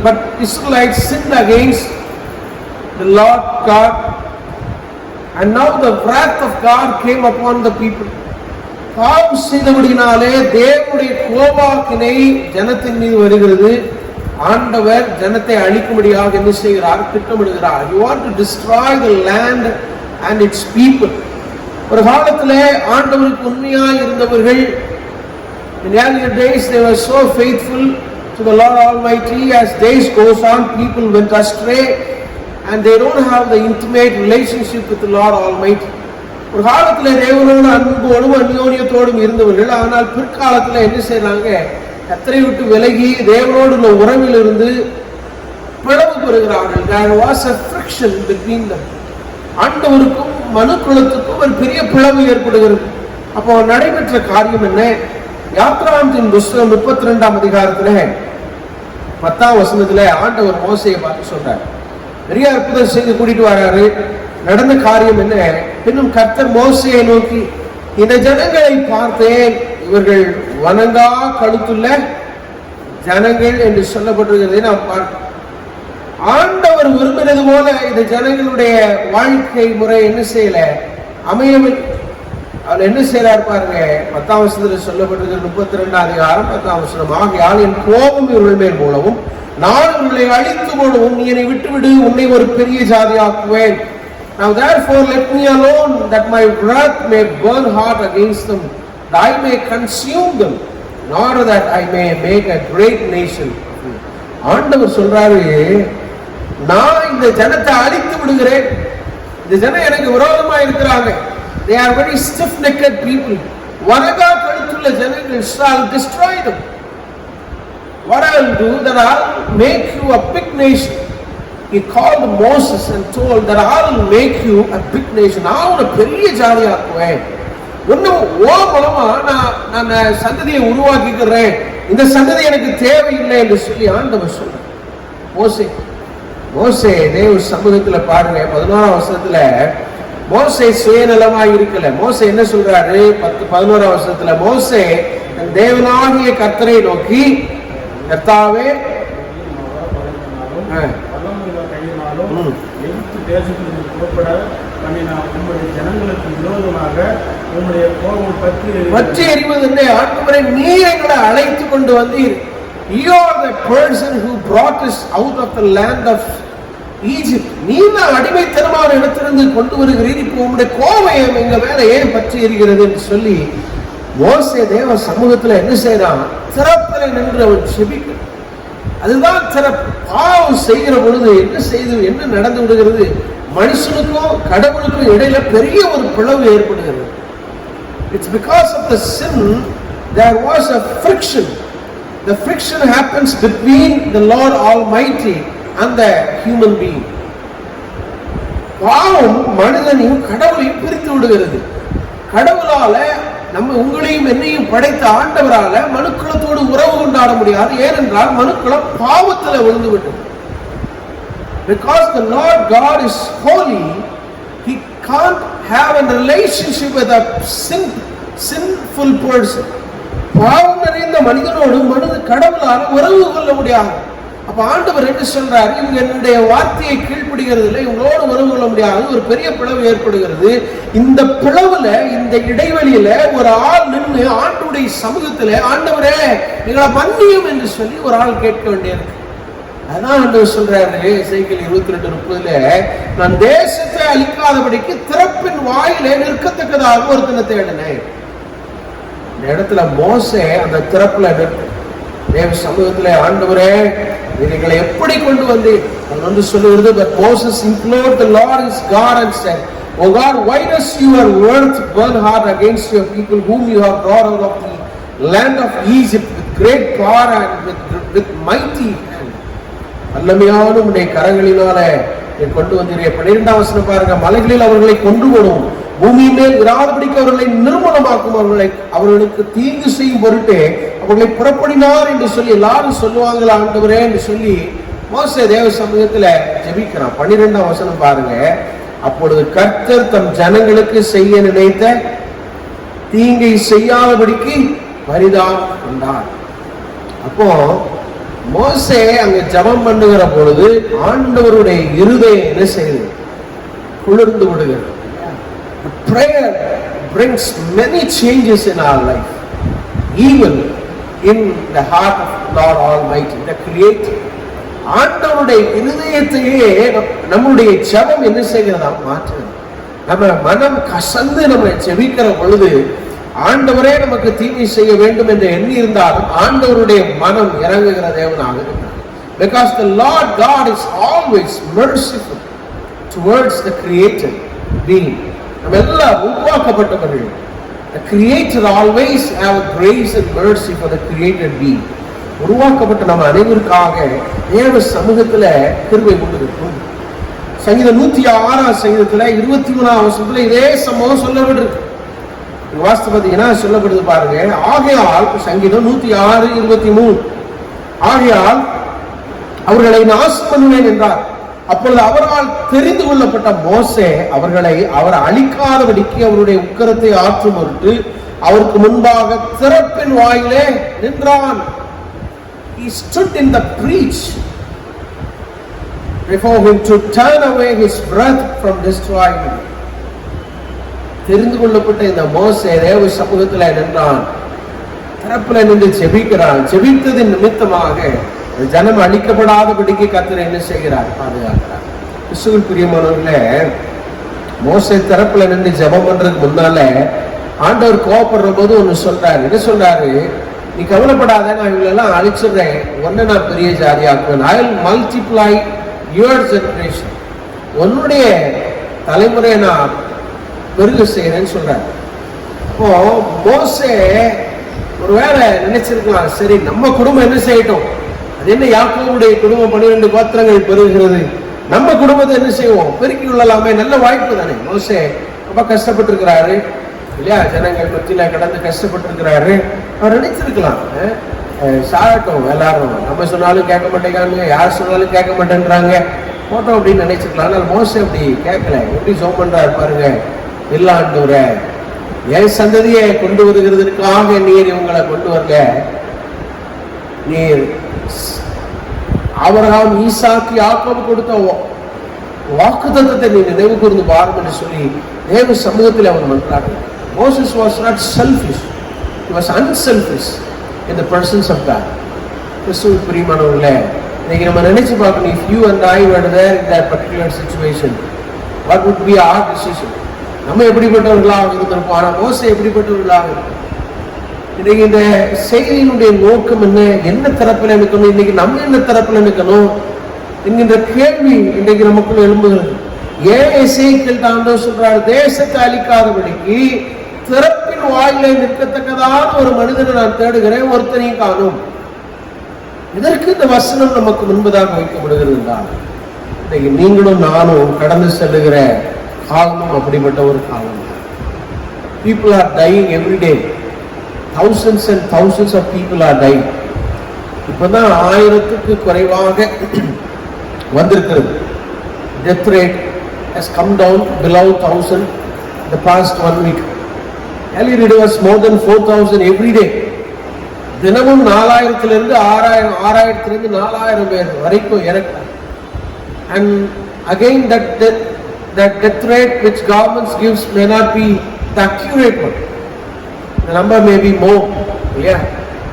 but Israelites sinned against the Lord God, and now the wrath of God came upon the people. பாவம் செய்தபடினாலே தேவனுடைய கோபாக்கினை ஜனத்தின் மீது வருகிறது. ஆண்டவர் ஜனத்தை அழிக்கும்படியாக என்ன செய்கிறார்? திட்டமிடுகிறார். You want to destroy the land and its people. ஒரு காலத்திலே ஆண்டவருக்கு உண்மையாய் இருந்தவர்கள், in earlier days they were so faithful to the Lord Almighty. As days goes on, people went astray and they don't have the intimate relationship with the Lord Almighty. ஒரு காலத்திலே தேவனோடு அன்போடும் அந்யோன்யத்தோடும் இருந்தவர்கள், ஆனால் பிற்காலத்தில் என்ன செய்றாங்க? கர்த்தரை விட்டு விலகி தேவனோடு உள்ள உறவில் இருந்து பிளவு பெறுகிறார்கள். There was a friction between them. ஆண்டவருக்கும் மனுக்குலத்துக்கும் ஒரு பெரிய பிளவு ஏற்படுகிறது. அப்போ நடைபெற்ற காரியம் என்ன? யாத்ராகமத்தின் புஸ்தகம் 32ஆம் அதிகாரத்திலே 10ஆம் வசனத்திலே ஆண்டவர் மோசேயை பார்த்து சொல்றார். பெரிய அற்புதம் செய்து கூட்டிட்டு வராரு. நடந்த காரியம் என்ன? இன்னும் கர்த்தர் மோசேயை நோக்கி, இந்த ஜனங்களை பார்த்தேன், இவர்கள் வணங்கா கழுத்துள்ள ஜனங்கள் என்று சொல்லப்பட்டிருக்கிறதை நாம் பார்க்கிறோம். ஆண்டவர் விரும்பினது போல இந்த ஜனங்களுடைய வாழ்க்கை முறை என்ன செய்யல, அமையவில்லை. அவர் என்ன செய்யறார் பாருங்க, 10ஆம் வசனத்தில் சொல்லப்பட்டிருக்கிற 32ஆம் அதிகாரம் 10ஆம் வசனம். ஆகையால் என் கோபம் இவர்கள் மேல் மூலவும் நான் இவர்களை அழித்து போடவும் நீ என்னை விட்டுவிடு, உன்னை ஒரு பெரிய ஜாதியாக்குவேன். Now therefore let me alone, that my wrath may burn hot against them, that I may consume them, in order that I may make a great nation. ஆண்டவர் சொல்றாரு, நான் இந்த ஜனத்தை அழித்து விடுகிறேன். இந்த ஜனம் எனக்கு விரோதமா இருக்கிறாங்க. They are very stiff-necked people. வணங்கா கழுத்துள்ள ஜனங்கள். I'll destroy them. What I will do, that I will make you a big nation. He called Moses and told that I will make you a big nation. நான் ஒரு பெரிய ஜாதியாக்குவேன். இன்னும் ஓ மூலமா நான் சந்ததியை உருவாக்கிக்கிறேன். இந்த சந்ததி எனக்கு தேவையில்லை என்று சொல்லி ஆண்டவர் சொல்றார். மோசே தேவ சமூகத்துல பாருங்க, 11ஆம் வசனத்துல மோசே சுயநலமா இருக்கல. மோசே என்ன சொல்றாரு? 11ஆம் வசனத்துல மோசே தேவனாகிய கர்த்தரை நோக்கி, கர்த்தாவே, பற்றி எறிவது ஆண்டவரை நீ எங்களை அழைத்து கொண்டு வந்தீர். You are the person who brought us out of the land of Egypt. நீ தான் அடிமைத்தனமான இடத்திலிருந்து கொண்டு வருகிறீர். இப்போ உங்களுடைய கோபம் எங்க மேல ஏன் பற்றி எரிகிறது என்று சொல்லி மோசே தேவ சமூகத்துல என்ன செய்யறான்? திறப்பில நின்று அவன் செபிக்கிறான். அதுதான் திறப்பு. பாவம் செய்கிற பொழுது என்ன நடந்து விடுகிறது? மனுஷனுக்கும் கடவுளுக்கும் இடையில பெரிய ஒரு பிளவு ஏற்படுகிறது. It's because of the sin there was a friction. The friction happens between the Lord Almighty and the human being. பாவம் மனிதனையும் கடவுளையும் பிரித்து விடுகிறது. கடவுளால நம்ம உங்களையும் என்னையும் படைத்த ஆண்டவரால மனுக்குலத்தோடு உறவு கொண்டாட முடியாது. ஏனென்றால் மனுக்குலம் பாவத்தில் விழுந்து விட்டது. Because the Lord God is holy, He can't have a relationship with a sinful person. பாவம் நிறைந்த மனிதனோடு கடவுளால் உறவு கொள்ள முடியாது. அப்ப ஆண்டவர் என்ன சொல்றாரு? இவங்க என்னுடைய வார்த்தையை கீழ்ப்படுகிறது இல்லை, இவங்களோடு உறவு கொள்ள முடியாது. ஒரு பெரிய பிளவு ஏற்படுகிறது. இந்த பிளவுல, இந்த இடைவெளியில ஒரு ஆள் நின்று ஆண்டவருடைய சமூகத்திலே, ஆண்டவரே எங்களை மன்னியும் என்று சொல்லி ஒரு ஆள் கேட்க வேண்டியிருக்கு. அதான் ஆண்டவர் சொல்றாரு எசேக்கியேல் 22:30, நான் தேசத்தை அழிக்காதபடிக்கு திறப்பின் வாயிலே நிற்கத்தக்கதாக ஒருத்தனை தேடினேன். இந்த இடத்துல மோசே அந்த திறப்புல தேவ சமூகத்திலே, ஆண்டவரே இவர்களை எப்படி கொண்டு வந்து வந்து சொல்லுகிறது. But Moses implored the Lord his God and said, O God, why does your wrath burn hard against your people whom you have brought out of the land of Egypt with great power and with mighty hand? வல்லமையான உம்முடைய கரங்களினாலே கொண்டு வந்தீரே. 12ஆம் வசனம் பாருங்க. மலைகளில் அவர்களை கொண்டு போடும், பூமியின் மேல் விராதபடிக்கு அவர்களை நிர்மூலமாக்கும், அவர்களுக்கு தீங்கு செய்யும் பொருட்டே அவர்களை புறப்படினார் என்று சொல்லி எல்லாரும் சொல்லுவாங்களா ஆண்டவரே என்று சொல்லி மோசே தேவ சமூகத்துல ஜெபிக்கிறான். 12ஆம் வசனம் பாருங்க. அப்பொழுது கர்த்தர் தம் ஜனங்களுக்கு செய்ய நினைத்த தீங்கை செய்யாதபடிக்கு பரிதாபம் கொண்டார். அப்போ மோசே அங்க ஜெபம் பண்ணுகிற பொழுது ஆண்டவருடைய இருதயம் என்ன செய்யுது? குளிர்ந்து விடுகிறது. Prayer brings many changes in our life, even in the heart of Lord Almighty, the Creator. ஆண்டவருடைய இருதயத்தையே நம்முடைய ஜெபம் என்ன செய்கிறதா? மாற்றுகிறது. நம்ம மனம் கசந்து நம்ம ஜெபிக்கிற பொழுது ஆண்டவரே நமக்கு தீமை செய்ய வேண்டும் என்று எண்ணி இருந்தாலும் ஆண்டவருடைய மனம் இறங்குகிற தேவனாக இருக்கிறார். Because the Lord God is always merciful towards the created being. நம்ம எல்லாம் உருவாக்கப்பட்டவர்கள். The Creator always have grace and mercy for the created being. உருவாக்கப்பட்ட நம்ம அனைவருக்காக தேவ சமூகத்துல கிருபை கொண்டிருக்கும். சங்கீதம் 106ஆம் சங்கீதத்துல 23ஆம் வசனத்துல இதே சம்பவம் சொல்லப்பட்டிருக்கு. வாஸ்து பார்த்தீங்கன்னா சொல்லப்படுது பாருங்க. ஆகையால் சங்கீதம் 106:23, ஆகையால் அவர்களை நாசம் பண்ணுவேன் என்றார். அப்பொழுது அவரால் தெரிந்து கொள்ளப்பட்ட மோசே அவர் அழிக்காதபடிக்கு அவருடைய உக்கிரத்தை ஆற்றும் பொருட்டு அவருக்கு முன்பாக திறப்பின் வாயிலே நின்றான். He stood in the breach before him to turn away his breath from destroying him. தெரிந்து கொள்ளப்பட்ட இந்த மோசே தேவ சமூகத்தில் நின்றான். திறப்புல நின்று ஜெபிக்கிறான். ஜெபித்ததின் நிமித்தமாக ஜனம் அழிக்கப்படாதபடிக்கு கர்த்தர் என்ன செய்கிறார்? பாதுகாக்கிறார். கிறிஸ்துவில் பிரியமானவர்களே, மோசே திறப்புல நின்று ஜெபம் பண்றதுக்கு முன்னால ஆண்டவர் கோபப்படுற போது ஒன்னு சொல்றாரு. என்ன சொல்றாரு? நீ கவலைப்படாத, நான் இவங்களெல்லாம் அழிச்சிடுறேன், ஒன்ன நான் பெரிய ஜாதியாக்குவேன். I will multiply your generation. உன்னுடைய தலைமுறையை நான் பெருக செய்யறேன்னு சொல்றாரு. அப்போ மோசே ஒருவேளை நினைச்சிருக்கலாம், சரி நம்ம குடும்பம் என்ன செய்யட்டும், அது என்ன யாக்கோபுடைய குடும்பம் 12 கோத்திரங்கள் பெருகிறது, நம்ம குடும்பத்தை என்ன செய்வோம், பெருக்கி கொள்ளலாமே, நல்ல வாய்ப்பு தானே. மோசே ரொம்ப கஷ்டப்பட்டு இருக்கிறாரு இல்லையா, ஜனங்கள் மத்தியில கடந்து கஷ்டப்பட்டு இருக்கிறாரு. அவர் நினைச்சிருக்கலாம், சாகட்டும் எல்லாரும், நம்ம சொன்னாலும் கேட்க மாட்டேங்கிறாங்க, யார் சொன்னாலும் கேட்க மாட்டேன்றாங்க, போட்டோம் அப்படின்னு நினைச்சிருக்கலாம். ஆனால் மோசே அப்படி கேட்கல. எப்படி ஜெபம் பண்றாரு பாருங்க. இல்ல ஆண்டவரே, என் சந்ததியை கொண்டு வருகிறதுக்காக நீர் இவங்களை கொண்டு வரல, நீர் ஆபிரகாம், ஈசாக்கு, யாக்கோபு கொடுத்த வாக்குத்தத்தத்தை நீ நினைவு கூர்ந்து பாரும் என்று சொல்லி தேவ சமூகத்தில் அவன் மன்றாடு. Moses was not selfish, he was unselfish in the presence of God. கிறிஸ்துவுக்கு பிரியமானவர்களே, இன்னைக்கு நம்ம நினைச்சு பார்க்கணும், if you and I were there in that particular situation, what would be our decision? நம்ம எப்படிப்பட்டவர்களாக இருந்திருப்போம்? ஆனால் மோசே எப்படிப்பட்டவர்களாக இருக்கும்? இன்னைக்கு இந்த செய்தியினுடைய நோக்கம் என்ன தரப்பில் நிற்கணும், இன்னைக்கு நம்ம என்ன தரப்பில் நிற்கணும் என்கின்ற கேள்வி இன்றைக்கு நமக்குள்ள எழும்புகிறது. ஏன் எசேக்கியேல் ஆண்டவர் சொல்றார், தேசத்தை அழிக்காதபடிக்கு திறப்பின் வாயில நிற்கத்தக்கதான ஒரு மனிதனை நான் தேடுகிறேன், ஒருத்தனையும் காணும். இதற்கு இந்த வசனம் நமக்கு முன்பதாக வைக்கப்படுகிறது என்றால், இன்னைக்கு நீங்களும் நானும் கடந்து செல்லுகிற காலமும் அப்படிப்பட்ட ஒரு காலம். People are dying every day. Thousands and thousands of people are dying. இப்பதான் 1000க்கு குறைவாக வந்திருக்கிறது. Death rate has come down below 1000 the past 1 week. Earlier it was more than 4000 every day. தினமும் 4000 6000 6000 4000 பேர் வரைக்கும் இறக்கிறாங்க. And again that death rate which governments gives may not be the accurate one. The number may be more. இல்லையா?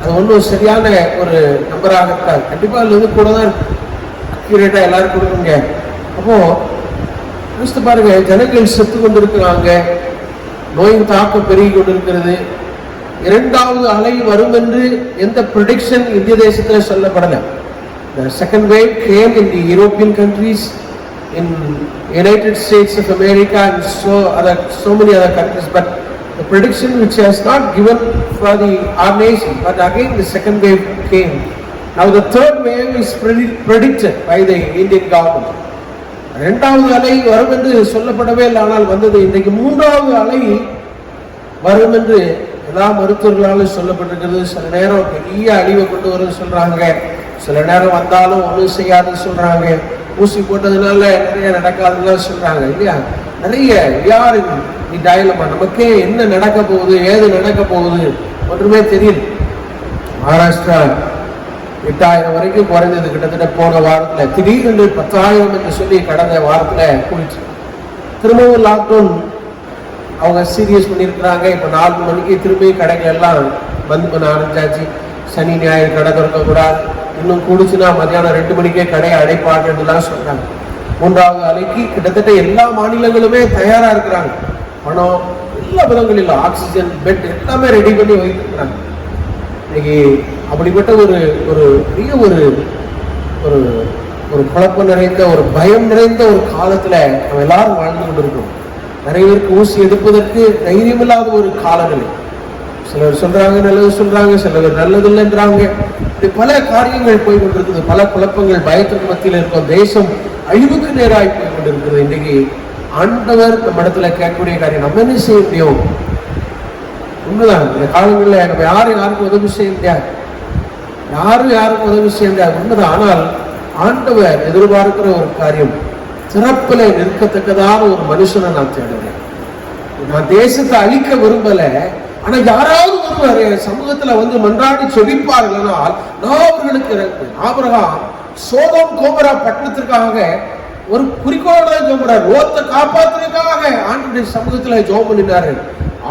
அது ஒன்றும் சரியான ஒரு நம்பராக இருக்காது. கண்டிப்பாக அது கூட தான் அக்யூரேட்டா எல்லாரும் கொடுக்குங்க. அப்போ யோசித்து பாருங்க, ஜனங்கள் செத்து கொண்டிருக்கிறாங்க, நோயின் தாக்கம் பெருகி கொண்டிருக்கிறது. 2வது அலை வரும் என்று எந்த ப்ரெடிக்ஷன் இந்திய தேசத்தில் சொல்லப்படலை. The second wave came in the European countries, in United States of America and so many other countries, but the prediction which has not given for our nation, but again the second wave came. Now the third wave is predicted by the Indian government. 2வது அலை வரும் என்று சொல்லப்படவே இல்லை, ஆனால் வந்தது. இன்றைக்கு 3வது அலை வரும் என்று எல்லா மருத்துவர்களாலும் சொல்லப்பட்டிருக்கிறது. சில நேரம் பெரிய அழிவை கொண்டு வரும் சொல்றாங்க, சில நேரம் வந்தாலும் ஒன்றும் செய்யாதுன்னு சொல்றாங்க, ஊசி போட்டதுனால நிறைய நடக்காதுன்னு சொல்றாங்க. இல்லையா? நிறைய யாரு டயலமா, நமக்கே என்ன நடக்க போகுது, ஏது நடக்க போகுது ஒன்றுமே தெரியல. மகாராஷ்டிரா 8000 வரைக்கும் குறைந்தது கிட்டத்தட்ட போன வாரத்துல. திடீர்னு 10,000 என்று சொல்லி கடந்த வாரத்துல போயிடுச்சு. திரும்பவும் லாக்டவுன் அவங்க சீரியஸ் பண்ணியிருக்கிறாங்க. இப்போ 4 மணிக்கு திரும்பி கடைகள் எல்லாம் பந்து பண்ண ஆரம்பிச்சாச்சு. சனி ஞாயிறு கடை திறக்கக்கூடாது, இன்னும் கூடுச்சுன்னா மத்தியானம் 2 மணிக்கே கடையை அடைப்பாடுலாம் சொல்றாங்க. 3வது அலைக்கு கிட்டத்தட்ட எல்லா மாநிலங்களுமே தயாரா இருக்கிறாங்க. பணம் எல்லா விதங்களில், ஆக்சிஜன் பெட் எல்லாமே ரெடி பண்ணி வைத்திருக்கிறாங்க. இன்னைக்கு அப்படிப்பட்ட ஒரு பெரிய ஒரு குழப்பம் நிறைந்த, ஒரு பயம் நிறைந்த ஒரு காலத்துல நம்ம எல்லாரும் வாழ்ந்து கொண்டிருக்கோம். நிறைய பேருக்கு ஊசி எடுப்பதற்கு தைரியம் இல்லாத ஒரு காலநிலை. சிலர் சொல்றாங்க நல்லது சொல்றாங்க, சிலர் நல்லது இல்லைன்றாங்க. இப்படி பல காரியங்கள் போய் கொண்டிருக்குது, பல குழப்பங்கள் பயத்திற்கு மத்தியில் இருக்கும். தேசம் அழிவுக்கு நேராகி போய் கொண்டிருக்கிறது. இன்னைக்கு ஆண்டவர் நம்ம இடத்துல கேட்கக்கூடிய காரியம், நம்ம என்ன செய்ய முடியும்? உண்மைதான், இந்த காலங்களில் நம்ம யாருக்கும் உதவி செய்ய முடியாது, யாருக்கும் உதவி செய்ய முடியாது, உண்மைதான். ஆனால் ஆண்டவர் எதிர்பார்க்கிற ஒரு காரியம், சிறப்பில் நிற்கத்தக்கதான ஒரு மனுஷனை நான் தேடுறேன். நான் தேசத்தை அழிக்க விரும்பல, ஆனா யாராவது ஒருவர் சமூகத்துல வந்து மன்றாடி செபிப்பார்களால் நான் அவர்களுக்கு இறங்குவேன். ஆபிரகாம் சோதோம் கோமரா பட்டணத்திற்காக ஒரு குறிக்கோளோட ஜெபம், லோத்தை காப்பாற்றுறதுக்காக ஆண்டவருடைய சமூகத்துல ஜெபம் பண்ணினாரு.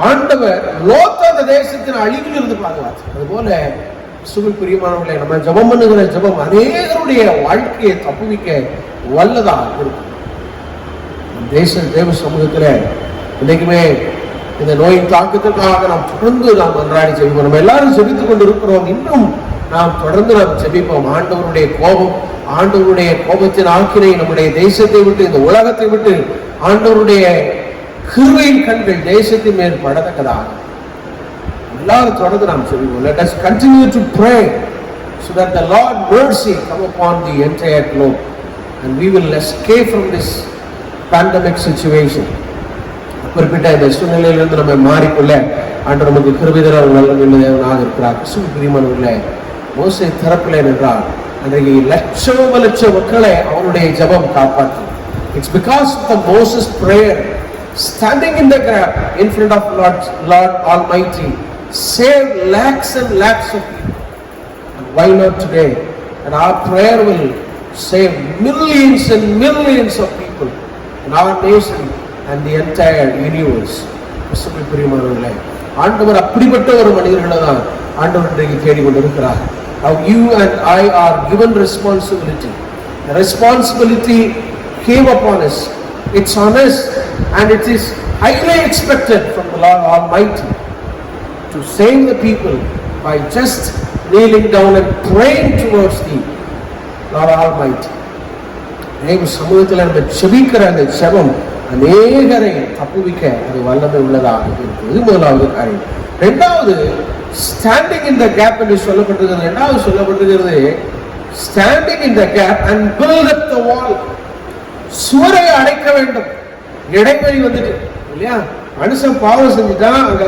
ஆண்டவர் லோத்த அந்த தேசத்தின் அழிவில் இருந்து பாதுகாத்து. அதுபோல சுபில் பிரியமானவர்களே, நம்ம ஜெபம் பண்ணுகிற ஜெபம் அநேகருடைய வாழ்க்கையை தப்புவிக்க வல்லதா இருக்கும். தேவ சமூகத்துல இன்னைக்குமே இந்த நோயின் தாக்கத்திற்காக நாம் தொடர்ந்து மன்றாடி செபிப்போம். நம்ம எல்லாரும் செபித்துக் கொண்டு இருக்கிறோம், இன்னும் நாம் தொடர்ந்து நாம் செபிப்போம். ஆண்டவருடைய கோபம், ஆண்டவருடைய கோபத்தின் ஆக்கினை நம்முடைய தேசத்தை விட்டு, இந்த உலகத்தை விட்டு ஆண்டவருடைய கிருபையின் கண்கள் தேசத்தின் மேல் படத்தக்கதாக எல்லாரும் தொடர்ந்து நாம் செபிப்போம். Let us continue to pray so that the Lord mercy come upon the entire globe and we will escape from this pandemic situation. குறிப்பிட்ட இந்த சூழ்நிலையிலிருந்து நம்ம மாறிக்கொள்ள ஆண்டவர் நமக்கு கிருபை தர நல்லவனாக இருக்கிறார். பிரியமானவர்களே, மோசே தரப்பில் நின்றார். அன்றைக்கு லட்ச மக்களை அவனுடைய ஜெபம் காப்பாற்று. It's because of the Moses prayer standing in the gap in front of Lord Almighty saved lakhs and lakhs of people. And why not today? And our prayer will save millions and millions of people in our nation and the entire universe. பிரியமானவர்களே, ஆண்டவர் அப்படிப்பட்ட ஒரு மனிதர்களை தான் ஆண்டவர் இன்றைக்கு தேடிக்கொண்டிருக்கிறார். How you and I are given responsibility. The responsibility came upon us. It's on us, and it is highly expected from the Lord Almighty to save the people by just kneeling down and praying towards the Lord Almighty. தேவ சமூகத்தில் நம்ம செபிக்கிற அந்த ஜெபம் அநேகரை தப்புவிக்க அது வல்லமை உள்ளதாக இருக்குது. இது முதலாவது காரியம். இரண்டாவது, ஸ்டாண்டிங் இன் த கேப் என்று சொல்லப்பட்டிருக்கிறது. இரண்டாவது சொல்லப்பட்டிருக்கிறது, standing in the gap and build up the wall. சுவரை அடைக்க வேண்டும். இடைவெளி வந்துட்டு இல்லையா, மனுஷன் பாவம் செஞ்சுட்டா அங்க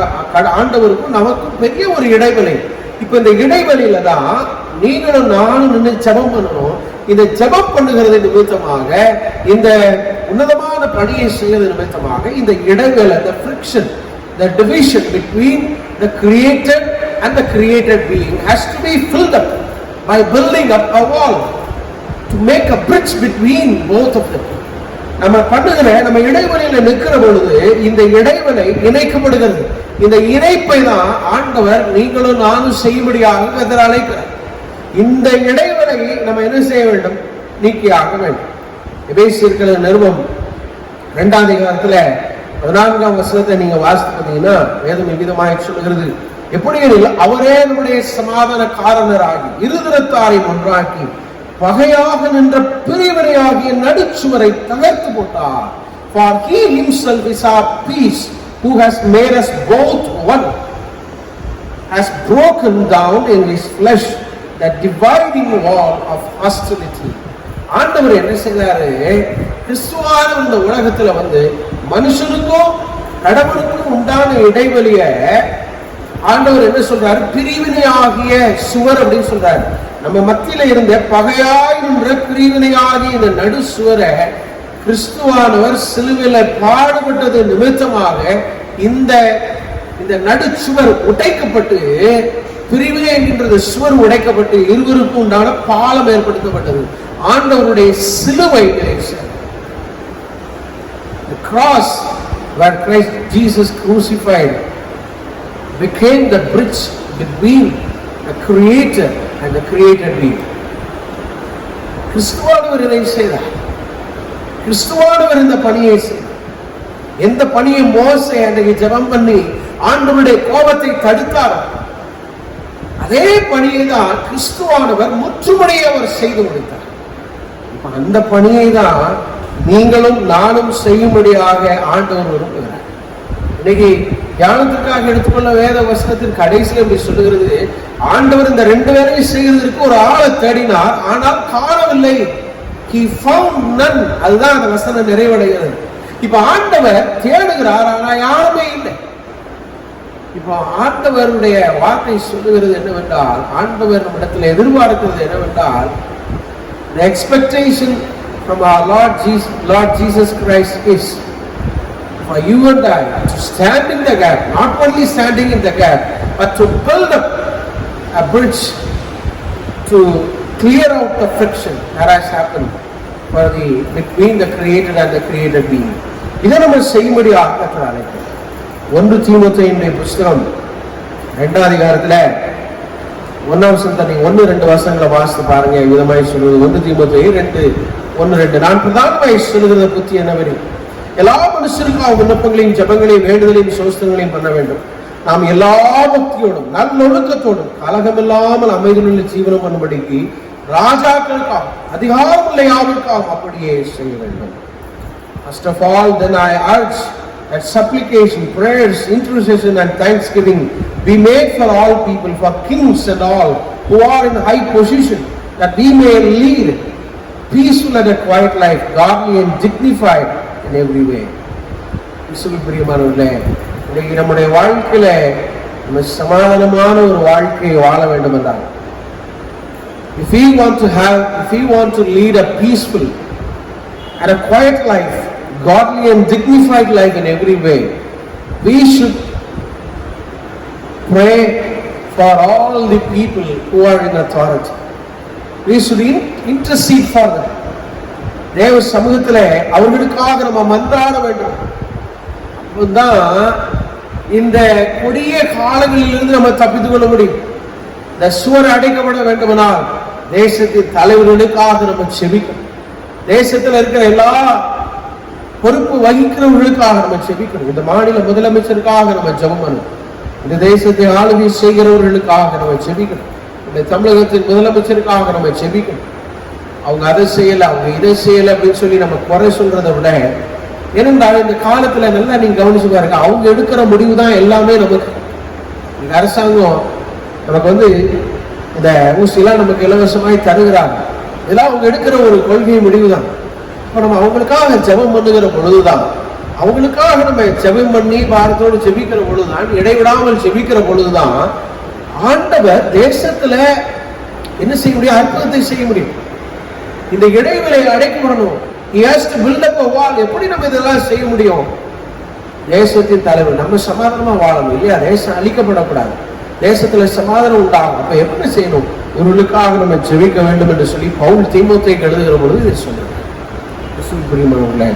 ஆண்டவருக்கும் நமக்கும் பெரிய ஒரு இடைவெளி. இப்ப இந்த இடைவெளியில தான் நீங்களும் நானும் நின்று ஜெபம் பண்ணணும். இந்த ஜெபம் பண்ணுகிறது நிமித்தமாக, இந்த உன்னதமான பணியை செய்வது நிமித்தமாக இந்த இடைவெளி, the friction, the division between the created and the created being has to be filled up by building up a wall to make a bridge between both of them. நம்ம பண்ணுகிற நம்ம இடைவெளியில நிற்கிற பொழுது இந்த இடைவெளி இணைக்கப்படுகிறது. இந்த இணைப்பை தான் ஆண்டவர் நீங்களும் நானும் செய்யும்படியாக அழைக்கிறார். இந்த இடைவெளி நம்ம என்ன செய்ய வேண்டும்? நீக்கியாக வேண்டும். எபேசியர்கள் நிருபம் 2ஆம் அதிகாரத்துல 14ஆம் வசனத்தை நீங்க வாசித்து பார்த்தீங்கன்னா வேதம் எவ்விதமாய் சொல்லுகிறது, எப்படி அவரே நம்முடைய சமாதான காரணராகி இருதரத்தாரை ஒன்றாக்கி பகையாக நின்ற பிரிவினையாகிய நடுச்சுவரை தகர்த்து போட்டார். For he himself is our peace, who has made us both one, has broken down in his flesh the dividing wall of hostility. ஆண்டவர் என்ன செய்தாரு? கிறிஸ்துவான இந்த உலகத்துல வந்து மனுஷனுக்கும் கடவுளுக்கும் உண்டான இடைவெளிய ஆண்டவர் என்ன சொல்றாரு? பிரிவினையாகிய சுவர் அப்படின்னு சொல்றாரு. நம்ம மத்தியில இருந்த பகையாய் நின்ற பிரிவினையாகிய இந்த நடு சுவரை கிறிஸ்துவானவர் சிலுவையில பாடுபட்டது நிமித்தமாக இந்த நடுச்சுவர் உடைக்கப்பட்டு, பிரிவினை என்கின்றது சுவர் உடைக்கப்பட்டு இருவருக்கும் உண்டான பாலம் ஏற்படுத்தப்பட்டது. ஆண்டவருடைய சிலுவை, the cross where Christ Jesus crucified became the bridge between the creator and the created being. கிறிஸ்துவானவர் இதை செய்தார். கிறிஸ்துவானவர் இந்த பணியை செய்தார். எந்த பணியை மோசே அன்றைக்கு ஜெபம் பண்ணி ஆண்டவருடைய கோபத்தை தடுத்தார், அதே பணியை தான் கிறிஸ்துவானவர் முற்றுமுடியை அவர் செய்து முடித்தார். இப்ப அந்த பணியை தான் நீங்களும் நானும் செய்யும்படியாக ஆண்டவர் விரும்புகிறார். இன்னைக்கு தியானத்திற்காக எடுத்துக்கொள்ள வேத வசனத்தின் கடைசியில் இப்படி சொல்லுகிறது, ஆண்டவர் இந்த ரெண்டு பேரையும் செய்வதற்கு ஒரு ஆளை தேடினார், ஆனால் காணவில்லை. He found none. அதுதான் அந்த வசனம் நிறைவடைகிறது. இப்ப ஆண்டவர் தேடுகிறார், ஆனா யாருமே இல்லை. இப்போ ஆண்டவருடைய வார்த்தை சொல்லுகிறது என்னவென்றால், ஆண்டவர் நம்மிடத்தில் எதிர்பார்க்கிறது என்னவென்றால், the expectation from our Lord Jesus Christ is for you and I to stand in the gap, not only standing in the gap, but to build up a bridge to clear out the friction that has happened between the created and the created being. இதை நம்ம செய்யும்படியாக கர்த்தர் அழைக்கிறார். 1 தீமோத்தேயுடைய புத்தகம் 2ஆம் அதிகாரத்துல 1ஆம் வசனத்தை நீங்க 1-2 வசனங்களை வாசித்து பாருங்க. விதமாய் சொல்லுவது 1 தீமோத்தேயு 2:1-2. நான் பிரதானமாய் சொல்லுகிற புத்தி என்னவெனி, எல்லா மனுஷருக்கும் விண்ணப்பங்களையும் ஜெபங்களையும் வேண்டுதலையும் சோஸ்திரங்களையும் பண்ண வேண்டும். நாம் எல்லா பக்தியோடும் நல்லொழுக்கத்தோடும் கலகமில்லாமல் அமைதியுள்ள ஜீவனம் பண்ணும்படிக்கு ராஜாக்களுக்காக அதிகாரம் உள்ள யாருக்காக அப்படியே செய்ய வேண்டும். First of all, then I urge that supplication, prayers, intercession and thanksgiving be made for all people, for kings and all who are in high position, that we may lead peaceful and a quiet life, godly and dignified in every way. கிறிஸ்துவுக்குள் பிரியமானவர்களே, இன்னைக்கு நம்முடைய வாழ்க்கையில நம்ம சமாதானமான ஒரு வாழ்க்கையை வாழ வேண்டும் என்றால், if we want to lead a peaceful and a quiet life, godly and dignified life in every way, we should pray for all the people who are in authority. We should intercede for them. தேவ சமூகத்திலே அவர்களுக்காக நம்ம மன்றாட வேண்டும். அப்பதான் இந்த கொடிய காலங்களிலிருந்து நம்ம தப்பித்துக் கொள்ள முடியும். இந்த சுவர் அடைக்கப்பட வேண்டுமானால் தேசத்தின் தலைவர்களுக்காக நம்ம செபிக்கணும். தேசத்தில் இருக்கிற எல்லா பொறுப்பு வகிக்கிறவர்களுக்காக நம்ம செபிக்கணும். இந்த மாநில முதலமைச்சருக்காக நம்ம ஜெபம் பண்ணணும். இந்த தேசத்தை ஆளுகை செய்கிறவர்களுக்காக நம்ம செபிக்கணும். இந்த தமிழகத்தின் முதலமைச்சருக்காக நம்ம செபிக்கணும். அவங்க அதை செய்யல, அவங்க இதை செய்யல அப்படின்னு சொல்லி நம்ம குறை சொல்றதை விட, ஏனென்றால் இந்த காலத்துல நல்லா நீங்க கவனிச்சு பாருங்க, அவங்க எடுக்கிற முடிவு தான் எல்லாமே நமக்கு. இந்த அரசாங்கம் நமக்கு இந்த ஊசியெல்லாம் நமக்கு இலவசமாய் தருகிறாங்க. இதெல்லாம் அவங்க எடுக்கிற ஒரு கொள்கை முடிவு தான். இப்போ நம்ம அவங்களுக்காக ஜெபம் பண்ணுகிற பொழுதுதான், அவங்களுக்காக நம்ம ஜெபம் பண்ணி பாரத்தோடு செபிக்கிற பொழுதுதான், இடைவிடாமல் செபிக்கிற பொழுதுதான் ஆண்டவர் தேசத்துல என்ன செய்ய முடியும்? அற்புதத்தை செய்ய முடியும். இந்த இடைவெளியை அடைக்கப்படணும். He has to build up a wall. எப்படி நம்ம இதெல்லாம் செய்ய முடியும்? தேசத்தின் தலைவர் நம்ம சமாதானமா வாழணும் இல்லையா? தேசம் அழிக்கப்படக்கூடாது, தேசத்துல சமாதானம் உண்டாகும். அப்ப எப்படி செய்யணும்? இவர்களுக்காக நம்ம ஜெபிக்க வேண்டும் என்று சொல்லி பவுல் தீமோத்தேயுக்கு எழுதுகிற பொழுது இதை சொல்றாங்க. பிரியமானவர்களே,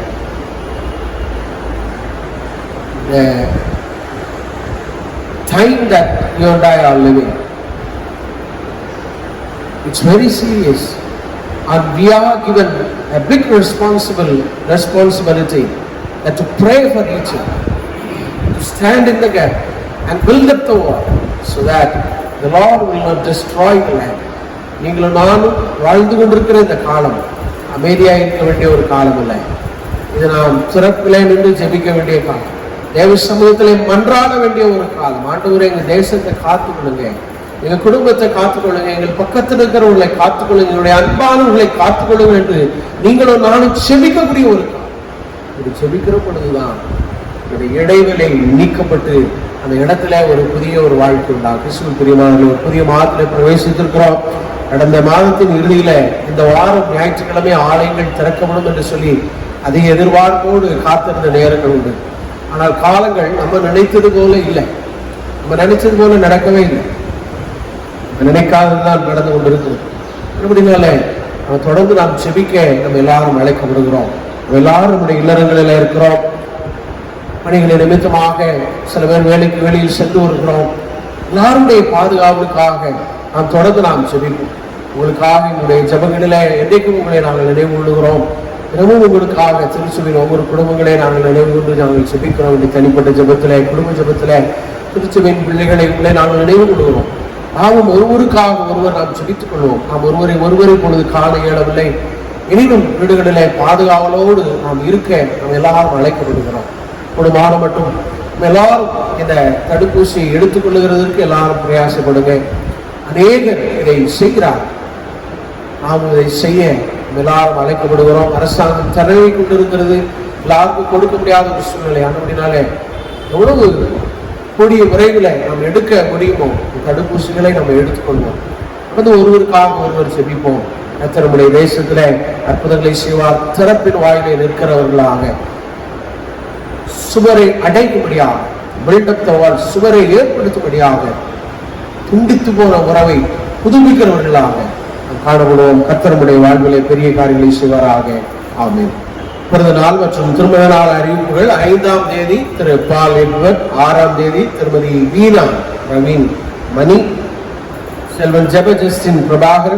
the time that you and I are living, it's very serious, and we are given a big responsibility that to pray for each other, to stand in the gap and build up the wall so that the Lord will not destroy the land. நீங்களும் நானும் வாழ்ந்து கொண்டிருக்கிற இந்த காலம் அமைதியாக இருக்க வேண்டிய ஒரு காலம் இல்லை. இது நாம் சிறப்பிலே நின்று ஜெபிக்க வேண்டிய காலம், தேவ சமூகத்திலே மன்றாட வேண்டிய ஒரு காலம். ஆண்டவரே, எங்க தேசத்தை காத்துக்கொள்ளுங்க, எங்க குடும்பத்தை காத்துக்கொள்ளுங்க, எங்கள் பக்கத்தில் இருக்கிறவர்களை காத்துக்கொள்ளுங்க, எங்களுடைய அன்பானவர்களை காத்துக்கொள்ளுங்க என்று நீங்களும் நானும் செபிக்கக்கூடிய ஒரு காலம். இது செபிக்கிற பொழுதுதான் இந்த இடைவெளி நீக்கப்பட்டு அந்த இடத்துல ஒரு புதிய ஒரு வாழ்க்கை உண்டாகும். கிறிஸ்துவின் பிரியமானவர்களே, ஒரு புதிய மாதத்திலே பிரவேசித்திருக்கிறோம். கடந்த மாதத்தின் இறுதியில இந்த வாரம் ஞாயிற்றுக்கிழமை ஆலயங்கள் திறக்கப்படும் என்று சொல்லி அதிக எதிர்பார்ப்போடு காத்திருந்த நேரங்கள் உண்டு. ஆனால் காலங்கள் நம்ம நினைத்தது போல இல்லை, நம்ம நினைச்சது போல நடக்கவே இல்லை, நினைக்காததுதான் நடந்து கொண்டிருக்கிறது. அப்படினால நம்ம தொடர்ந்து நாம் செபிக்க நம்ம எல்லாரும் அழைக்கப்படுகிறோம். நம்ம எல்லாரும் நம்முடைய இல்லறங்களில் இருக்கிறோம். பணிகளை நிமித்தமாக சில பேர் வெளியில் சென்று வருகிறோம். எல்லாருடைய பாதுகாப்புக்காக நாம் தொடர்ந்து நாம் செபிப்போம். உங்களுக்காக எங்களுடைய ஜெபங்களில என்றைக்கும் உங்களை நாங்கள் நினைவு கொள்ளுகிறோம். தினமும் உங்களுக்காக திருச்சபையின் ஒவ்வொரு குடும்பங்களை நாங்கள் நினைவு கொண்டு நாங்கள் செபிக்கிறோம். இந்த தனிப்பட்ட ஜெபத்திலே, குடும்ப ஜெபத்திலே திருச்சபையின் பிள்ளைகளை உங்களை நாங்கள் நினைவு கொள்கிறோம். நாமும் ஒருவருக்காக ஒருவர் நாம் செபித்துக் கொள்வோம். நாம் ஒருவரை பொழுது காண இயலவில்லை, எனினும் வீடுகளிலே பாதுகாவலோடு நாம் இருக்க நாம் எல்லாரும் அழைக்கப்படுகிறோம். குடும்பமான மட்டும் நம்ம எல்லாரும் இந்த தடுப்பூசியை எடுத்துக்கொள்ளுகிறதுக்கு எல்லாரும் பிரயாசப்படுங்க. அநேகர் இதை செய்கிறார், நாம் இதை செய்ய எல்லாரும் அழைக்கப்படுகிறோம். அரசாங்கம் தடவை கொண்டிருக்கிறது, எல்லாருக்கும் கொடுக்க முடியாத ஒரு சூழ்நிலை. அப்படினாலே எவ்வளவு கூடிய விரைவில் நாம் எடுக்க முடியுமோ தடுப்பூசிகளை நம்ம எடுத்துக்கொள்வோம். ஒருவருக்காக ஒருவர் செபிப்போம். நம்முடைய தேசத்துல அற்புதங்களை செய்வார். திறப்பின் வாயிலை நிற்கிறவர்களாக, சுவரை அடைக்கும்படியாக, பில்டப் த வால், சுவரை ஏற்படுத்தும்படியாக, துண்டித்து போன உறவை புதுப்பிக்கிறவர்களாக காணப்படுவோம். கர்த்தருடைய வாழ்விலே பெரிய காரியங்களை செய்வாராக. ஆமென். பிறந்த நாள் மற்றும் திருமண நாள் அறிவிப்புகள்: 5ஆம் தேதி திரு பால் எட்வர்ட், 6ஆம் தேதி திருமதி வீணா ரவீன் மணி, செல்வன் ஜெப ஜஸ்டின் பிரபாகர்,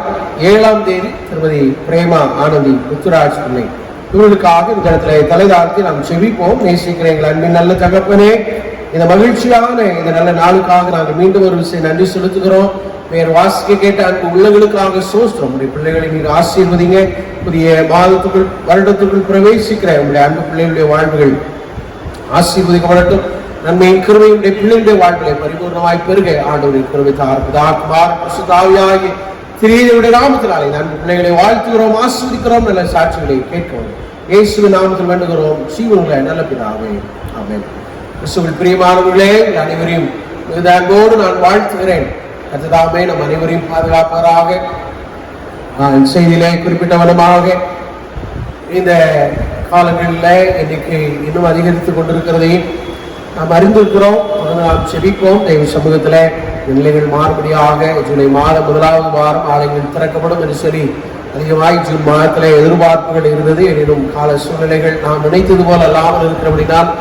7ஆம் தேதி திருமதி பிரேமா ஆனந்தி முத்துராஜ் பிள்ளை. இவர்களுக்காக இந்த இடத்துல தலைதாழ்த்தி நாம் செபிப்போம். நேசிக்கிற எங்கள் அன்பின் நல்ல தகப்பனே, இந்த மகிழ்ச்சியான இந்த நல்ல நாளுக்காக நாங்கள் மீண்டும் ஒரு விஷயம் நன்றி செலுத்துகிறோம். வேறு வாசிக்க கேட்ட அன்பு உள்ளங்களுக்காக சோஸ்திரம். உடைய பிள்ளைகளை நீங்க ஆசீர்வதிங்க. புதிய மாதத்துக்குள் வருடத்துக்குள் பிரவேசிக்கிற உங்களுடைய அன்பு பிள்ளைகளுடைய வாழ்வுகள் ஆசீர்வதிக்கப்படட்டும். நன்மையின் கிருபையுடைய பிள்ளைகளுடைய வாழ்வுகளை பரிபூர்ணமாய் பெருக ஆண்டவரின் கிருபை தாழ்வாகிய திரியனுடைய நாமத்தினாலே அன்பு பிள்ளைகளை வாழ்த்துகிறோம், ஆசீர்வதிக்கிறோம். நல்ல சாட்சிகளை கேட்கிறோம். இயேசுவின் நாமத்தில் வேண்டுகிறோம் ஜீவனுள்ள நல்ல பிதாவே. ஆமென். கிறிஸ்துவில் பிரியமானவர்களே, அனைவரையும் அன்போடு நான் வாழ்த்துகிறேன். கர்த்ததாமே நம் அனைவரையும் பாதுகாப்பாராக. செய்தியிலே குறிப்பிட்ட விதமாக இந்த காலங்களில் எண்ணிக்கை இன்னும் அதிகரித்துக் கொண்டிருக்கிறதையும் நாம் அறிந்திருக்கிறோம். நாம் செபிப்போம். தெய்வ சமூகத்தில் நிலைகள் மாறுபடியாக ஜூலை மாதம் 1வது வாரம் ஆலயங்கள் திறக்கப்படும் என்று சொல்லி அதிகமாய் ஜூன் மாதத்தில் எதிர்பார்ப்புகள் இருந்தது. எனினும் கால சூழ்நிலைகள் நாம் நினைத்தது போல அல்லாமல் இருக்கிறபடினால்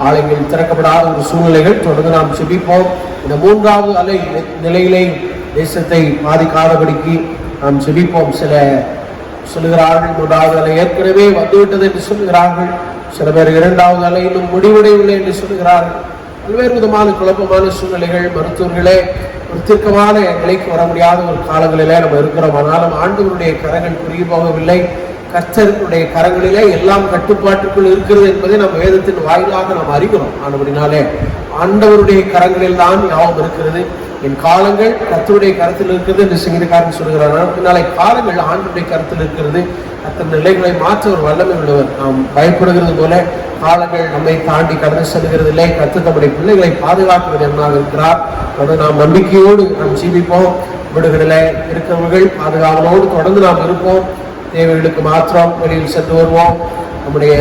ஆலயங்கள் திறக்கப்படாத ஒரு சூழ்நிலைகள். தொடர்ந்து நாம் செபிப்போம். இந்த 3வது அலை நிலையிலே தேசத்தை பாதிக்காதபடிக்கு நாம் ஜெபிப்போம். சில சொல்லுகிறார்கள் மூன்றாவது அலை ஏற்கனவே வந்துவிட்டது என்று சொல்லுகிறார்கள். சில பேர் இரண்டாவது அலை இன்னும் முடிவடையவில்லை என்று சொல்லுகிறார்கள். பல்வேறு விதமான குழப்பமான சூழ்நிலைகள், மருத்துவர்களே ஒரு தீர்க்கமான நிலைக்கு வர முடியாத ஒரு காலங்களிலே நம்ம இருக்கிறோம். ஆனாலும் ஆண்டவருடைய கரங்கள் குறுகி போகவில்லை. கர்த்தருடைய கரங்களிலே எல்லாம் கட்டுப்பாட்டுக்குள் இருக்கிறது என்பதை நம்ம வேதத்தின் வாயிலாக நாம் அறிகிறோம். ஆனபடினாலே ஆண்டவருடைய கரங்களில் தான் யாவும் இருக்கிறது. என் காலங்கள் கர்த்தருடைய கருத்தில் இருக்கிறது என்று சங்கீதக்காரன் சொல்கிறார். அதனாலே காலங்கள் ஆண்டவருடைய கருத்தில் இருக்கிறது. அத்தனை நிலைகளை மாற்ற ஒரு வல்லமை உள்ளவர். நாம் பயப்படுகிறது போல காலங்கள் நம்மை தாண்டி கடந்து செல்கிறது இல்லை. கர்த்தர் நம்முடைய பிள்ளைகளை பாதுகாக்கிறது என்னாக இருக்கிறார். அதை நாம் நம்பிக்கையோடு நாம் ஜீவிப்போம். வீடுகளில் இருக்கிறவர்கள் பாதுகாவலோடு தொடர்ந்து நாம் இருப்போம். தேவைகளுக்கு மாத்திரம் வெளியில் சென்று வருவோம். நம்முடைய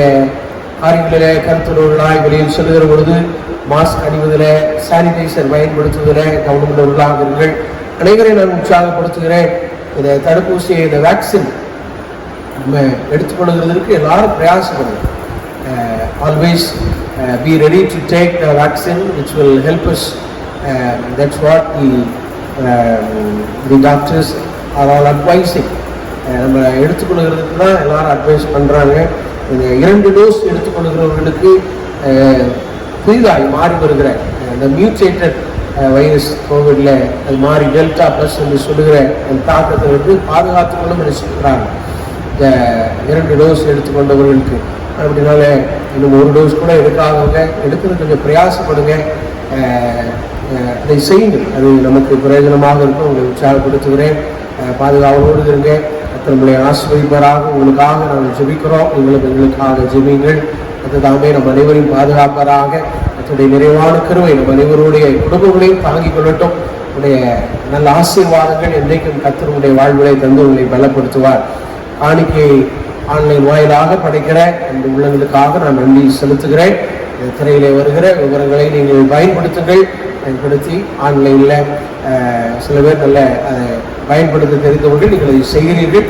காரியங்களிலே கருத்துள்ளவர்களாய் வெளியில் செல்கிற பொழுது மாஸ்க் அணிவதில், சானிடைசர் பயன்படுத்துவதில் கவனமுள்ளவர்களாக இருங்கள். அனைவரை நான் உற்சாகப்படுத்துகிறேன். இந்த தடுப்பூசியை, இந்த வேக்சின் நம்ம எடுத்துக்கொள்கிறதுக்கு எல்லாரும் பிரயாசப்படுங்க. Always be ready to take the vaccine which will help us. That's what the doctors are all advising. நம்ம எடுத்துக்கொள்கிறதுக்கு தான் எல்லாரும் அட்வைஸ் பண்ணுறாங்க. இந்த 2 டோஸ் எடுத்துக்கொள்கிறவர்களுக்கு புதிதாய் மாறி வருகிற இந்த மியூட்டேட்டட் வைரஸ் கோவிடில் அது மாறி டெல்டா ப்ளஸ் என்று சொல்லுகிற அந்த தாக்கத்தை வந்து பாதுகாத்துக்கொள்ளும் என்று சொல்கிறாங்க. இந்த 2 டோஸ் எடுத்துக்கொண்டவர்களுக்கு. அப்படினால இன்னும் 1 டோஸ் கூட எடுக்காதவங்க எடுக்கிறது கொஞ்சம் பிரயாசப்படுங்க. அதை செய்யுங்க. அது நமக்கு பிரயோஜனமாக இருக்கும். உங்களை உற்சாகப்படுத்துகிறேன். பாதுகாவலோடு இருங்க. நம்மளை ஆசிர்வதிப்பவராக உங்களுக்காக நாங்கள் ஜெபிக்கிறோம். எங்களுக்காக ஜெபிங்கள். அதுதாமே நம் அனைவரையும் பாதுகாப்பவராக. அதனுடைய நிறைவான கருவை நம் அனைவருடைய குடும்பங்களையும் தாங்கிக் கொள்ளட்டும். உடைய நல்ல ஆசீர்வாதங்கள் என்றைக்கும் கர்த்தருடைய வாழ்விலை தந்து உங்களை பலப்படுத்துவார். காணிக்கை ஆன்லைன் வாயிலாக படைக்கிற அந்த உள்ளங்களுக்காக நான் நன்றி செலுத்துகிறேன். திரையிலே வருகிற விவரங்களை நீங்கள் பயன்படுத்தி ஆன்லைனில் சில பேர் நல்ல அதை பயன்படுத்த தெரிந்தவர்கள் நீங்கள் அதை செய்கிறீர்கள்.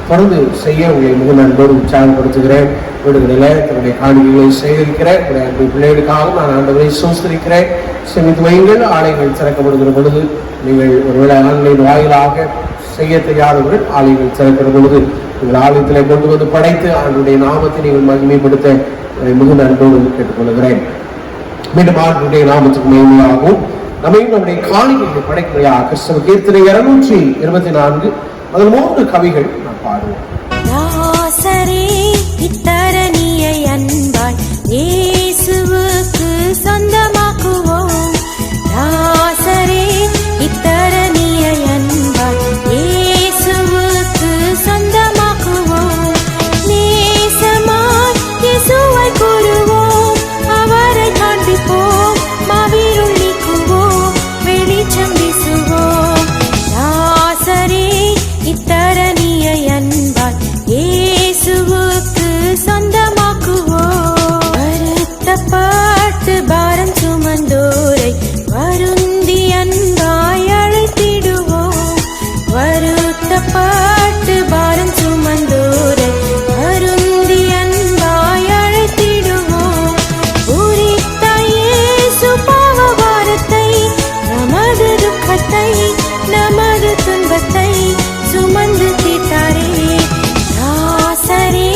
தொடர்ந்து செய்ய உங்களை மிக நண்போடு உற்சாகப்படுத்துகிறேன். வீடுகளில் தன்னுடைய காணிக்கைகளை சேகரிக்கிறேன். அன்பு பிள்ளைகளுக்காக நான் ஆண்டவரை சோஸ்தரிக்கிறேன். செமித்து வையுங்கள். ஆலயங்கள் திறக்கப்படுகிற பொழுது நீங்கள் ஒருவேளை ஆன்லைன் வாயிலாக செய்ய தெரியாதவர்கள் ஆலயங்கள் திறக்கிற பொழுது நீங்கள் ஆலயத்தில் கொண்டு வந்து படைத்து ஆண்டுடைய நாமத்தை நீங்கள் மகிமைப்படுத்த மிக நண்போடு கேட்டுக்கொள்கிறேன். மீண்டும் ஆண்டுடைய நாமத்துக்கு மேன்மையாகவும் நம்மையும் நம்முடைய காணிக்கைகளை படைக்கிறையாக கிறிஸ்தவ கீர்த்தனை 224 அதில் 3 கவிகள் நாம் பாடுவோம். இத்தரணியை அன்பாய் இயேசுவுக்கு சொந்தமாக்குவோம். நாசரே இத்தரணியை அன்பாய் இயேசுவுக்கு சொந்தமாக்குவோம். நேசமாய் இயேசுவை கூறுவோம். அவரை காண்பிப்போம். மாவீருள் நீக்குவோம். வெளிச்சம் வீசுவோம். நாசரே இத்தரணியை அன்பாய் இயேசுவுக்கு சொந்தமாக்குவோம். வருத்தப்பட்டு பாரம் சுமந்தோரை வருந்தி அன்பாய் அழைத்திடுவோம். வருத்தப்பட்டு பாரம் சுமந்தோரை வருந்தி அன்பாய் அழைத்திடுவோம். உரித்த இயேசு பாவ பாரத்தை, நமது துக்கத்தை, நமது துன்பத்தை சுமந்து தீர்த்தாரே. நாசரே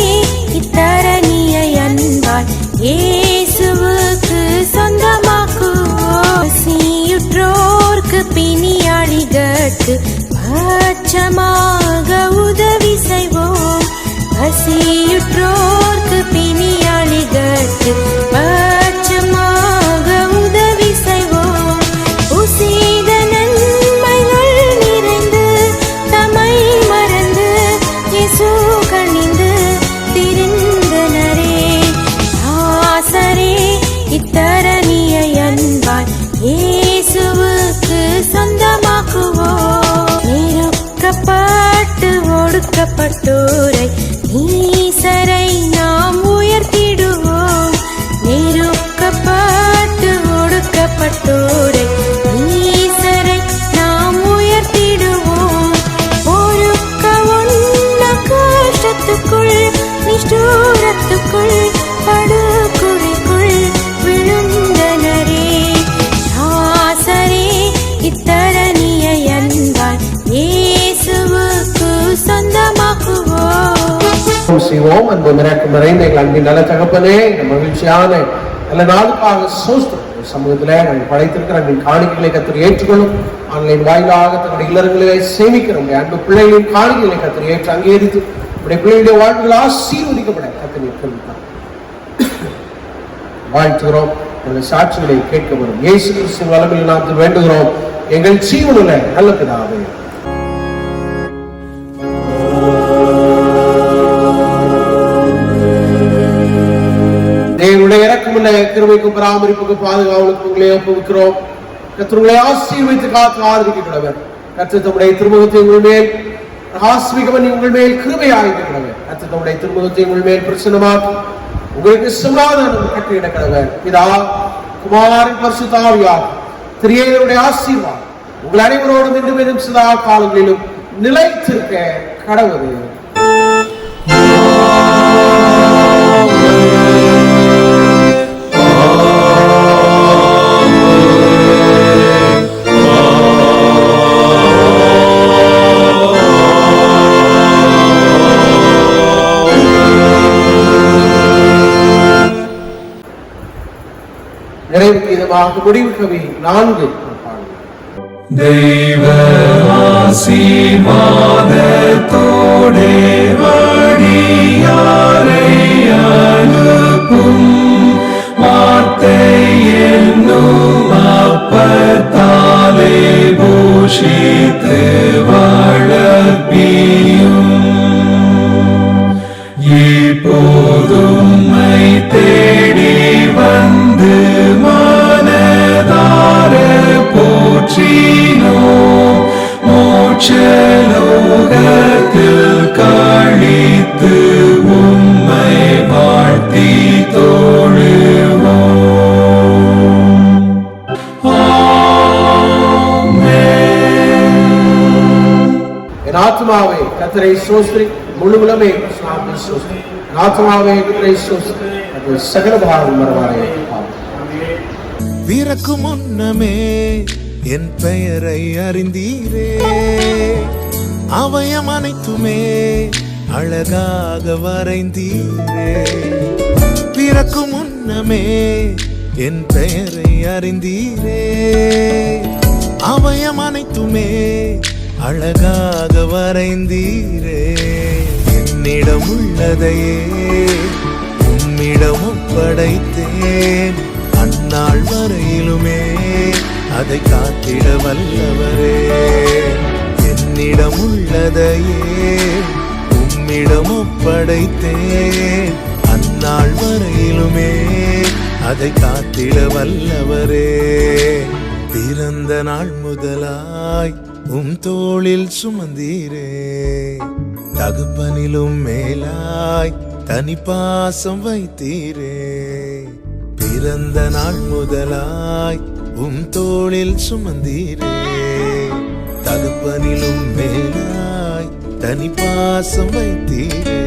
இத்தரணியை அன்பாய் இயேசுவுக்கு சொந்தமாக்குவோம். சீயுற்றோர்க்கு பிணியாளிகட்கு பட்சமாக உதவி செய்வோம். பசியுற்றோர்க்கு பிணியாளிகட்கு பட்சமாக உதவி செய்வோம். உசீத நன்மைகள் நிறைந்து தம்மை மறந்து இயேசு கணிந்து திரிந்தனரே. நாசரே இத்தரணியை அன்பாய் இயேசுவுக்கு சொந்தமாக்குவோம். நெருக்கப்பட்டு ஒடுக்கப்பட்டோரை நீசரை நாம் உயர்த்திடுவோம். நெருக்கப்பட்டு ஒடுக்கப்பட்டோரை நீசரை நாம் உயர்த்திடுவோம். ஒருக்க ஒன்ன கஷ்டத்துக்குள் நிஷ்டூரத்துக்குள் படுகுழிக்குள் விழுந்தனரே. நாசரே இத்தரணியை செய்வோம். அன்பு மிரக்கம் நிறைந்த எங்கள் அன்பின் நல்ல தகப்பனே, இந்த மகிழ்ச்சியான நல்ல நாளுக்காக சோஸ்திரம். சமூகத்தில் நாங்கள் படைத்திருக்கிற அன்பின் காணிக்கைகளை கத்தர் ஏற்றுக்கொள்ளும். ஆன்லைன் வாயிலாக தன்னுடைய இல்லறங்களை சேமிக்கிற அன்பு பிள்ளைகளின் காணிக்கைகளை கத்தர் ஏற்று அங்கீகரித்து உடைய பிள்ளைகளுடைய வாழ்வுகள் ஆசீர்வதிக்கப்பட கத்தர் ஏற்று வாழ்த்துகிறோம். உங்கள் சாட்சிகளை கேட்க வரும் இயேசு கிறிஸ்துவின் வல்லமையில் நாம் வேண்டுகிறோம் எங்கள் ஜீவனுள்ள நல்ல பிதாவே. தேவனுடைய இரக்கமுள்ள கிருபைக்கும் பராமரிப்புக்கும் பாதுகாவலுக்கும் உங்களை ஒப்புவிக்கிறோம். கர்த்தர் உங்களை ஆசீர்வதித்து காத்து ஆதரிக்கிறவர். கர்த்தர் தம்முடைய திருமுகத்தை உங்கள் மேல் பிரகாசிக்கவன் உங்கள் மேல் கிருபையாயிருக்கிறவர். கர்த்தர் தம்முடைய திருமுகத்தை உங்கள் மேல் பிரசன்னமாக்கி உங்களுக்கு சமாதானம் கட்டளையிடக்கிறவர். பிதா குமாரன் பரிசுத்த ஆவியார் திரியேகருடைய ஆசீர்வாதம் உங்கள் அனைவரோடும் இன்றும் எனும் சதா காலங்களிலும் நிலைத்திருக்க கடவுள். நிறைவு கீதமாக முடிவு கவி 4 தெய்வ ஆசீர்வாதத்தோடே வழியாரை அனுப்பும் வார்த்தை என்னும் அப்பத்தாலே போஷித்து வளர்ப்பியும் இப்போதும்மை தேடி வந்து மனதார போற்றினோ மோட்சலோகத்தில் கழித்து உம்மை வாழ்த்தி தொழுவோம். என் ஆத்மாவே கர்த்தரை ஸ்தோத்திரி, முழு உலகமே ஸ்தோத்திரி. என் ஆத்மாவே கர்த்தரை ஸ்தோத்திரி, சகல பாவம் மறவாதே. பிறக்கும் முன்னமே என் பெயரை அறிந்தீரே, அவயம் அனைத்துமே அழகாக வரைந்தீரே. பிறக்கும் முன்னமே என் பெயரை அறிந்தீரே, அவயம் அனைத்துமே அழகாக வரைந்தீரே. என்னிடம் உள்ளதையே உம்மிடம் ஒப்படைத்தேன், அந்நாள் வரையிலுமே அதை காத்திட வல்லவரே. என்னிடம் உள்ளதையே உம்மிடம் ஒப்படைத்தேன், அந்நாள் வரையிலுமே அதை காத்திட வல்லவரே. பிறந்த நாள் முதலாய் உம் தோளில் சுமந்தீரே, தகப்பனிலும் மேலாய் தனி பாசம் வைத்தீரே. பிறந்த நாள் முதலாய் உம் தோளில் சுமந்தீரே, தகப்பனிலும் மேலாய் தனி பாசம் வைத்தீரே.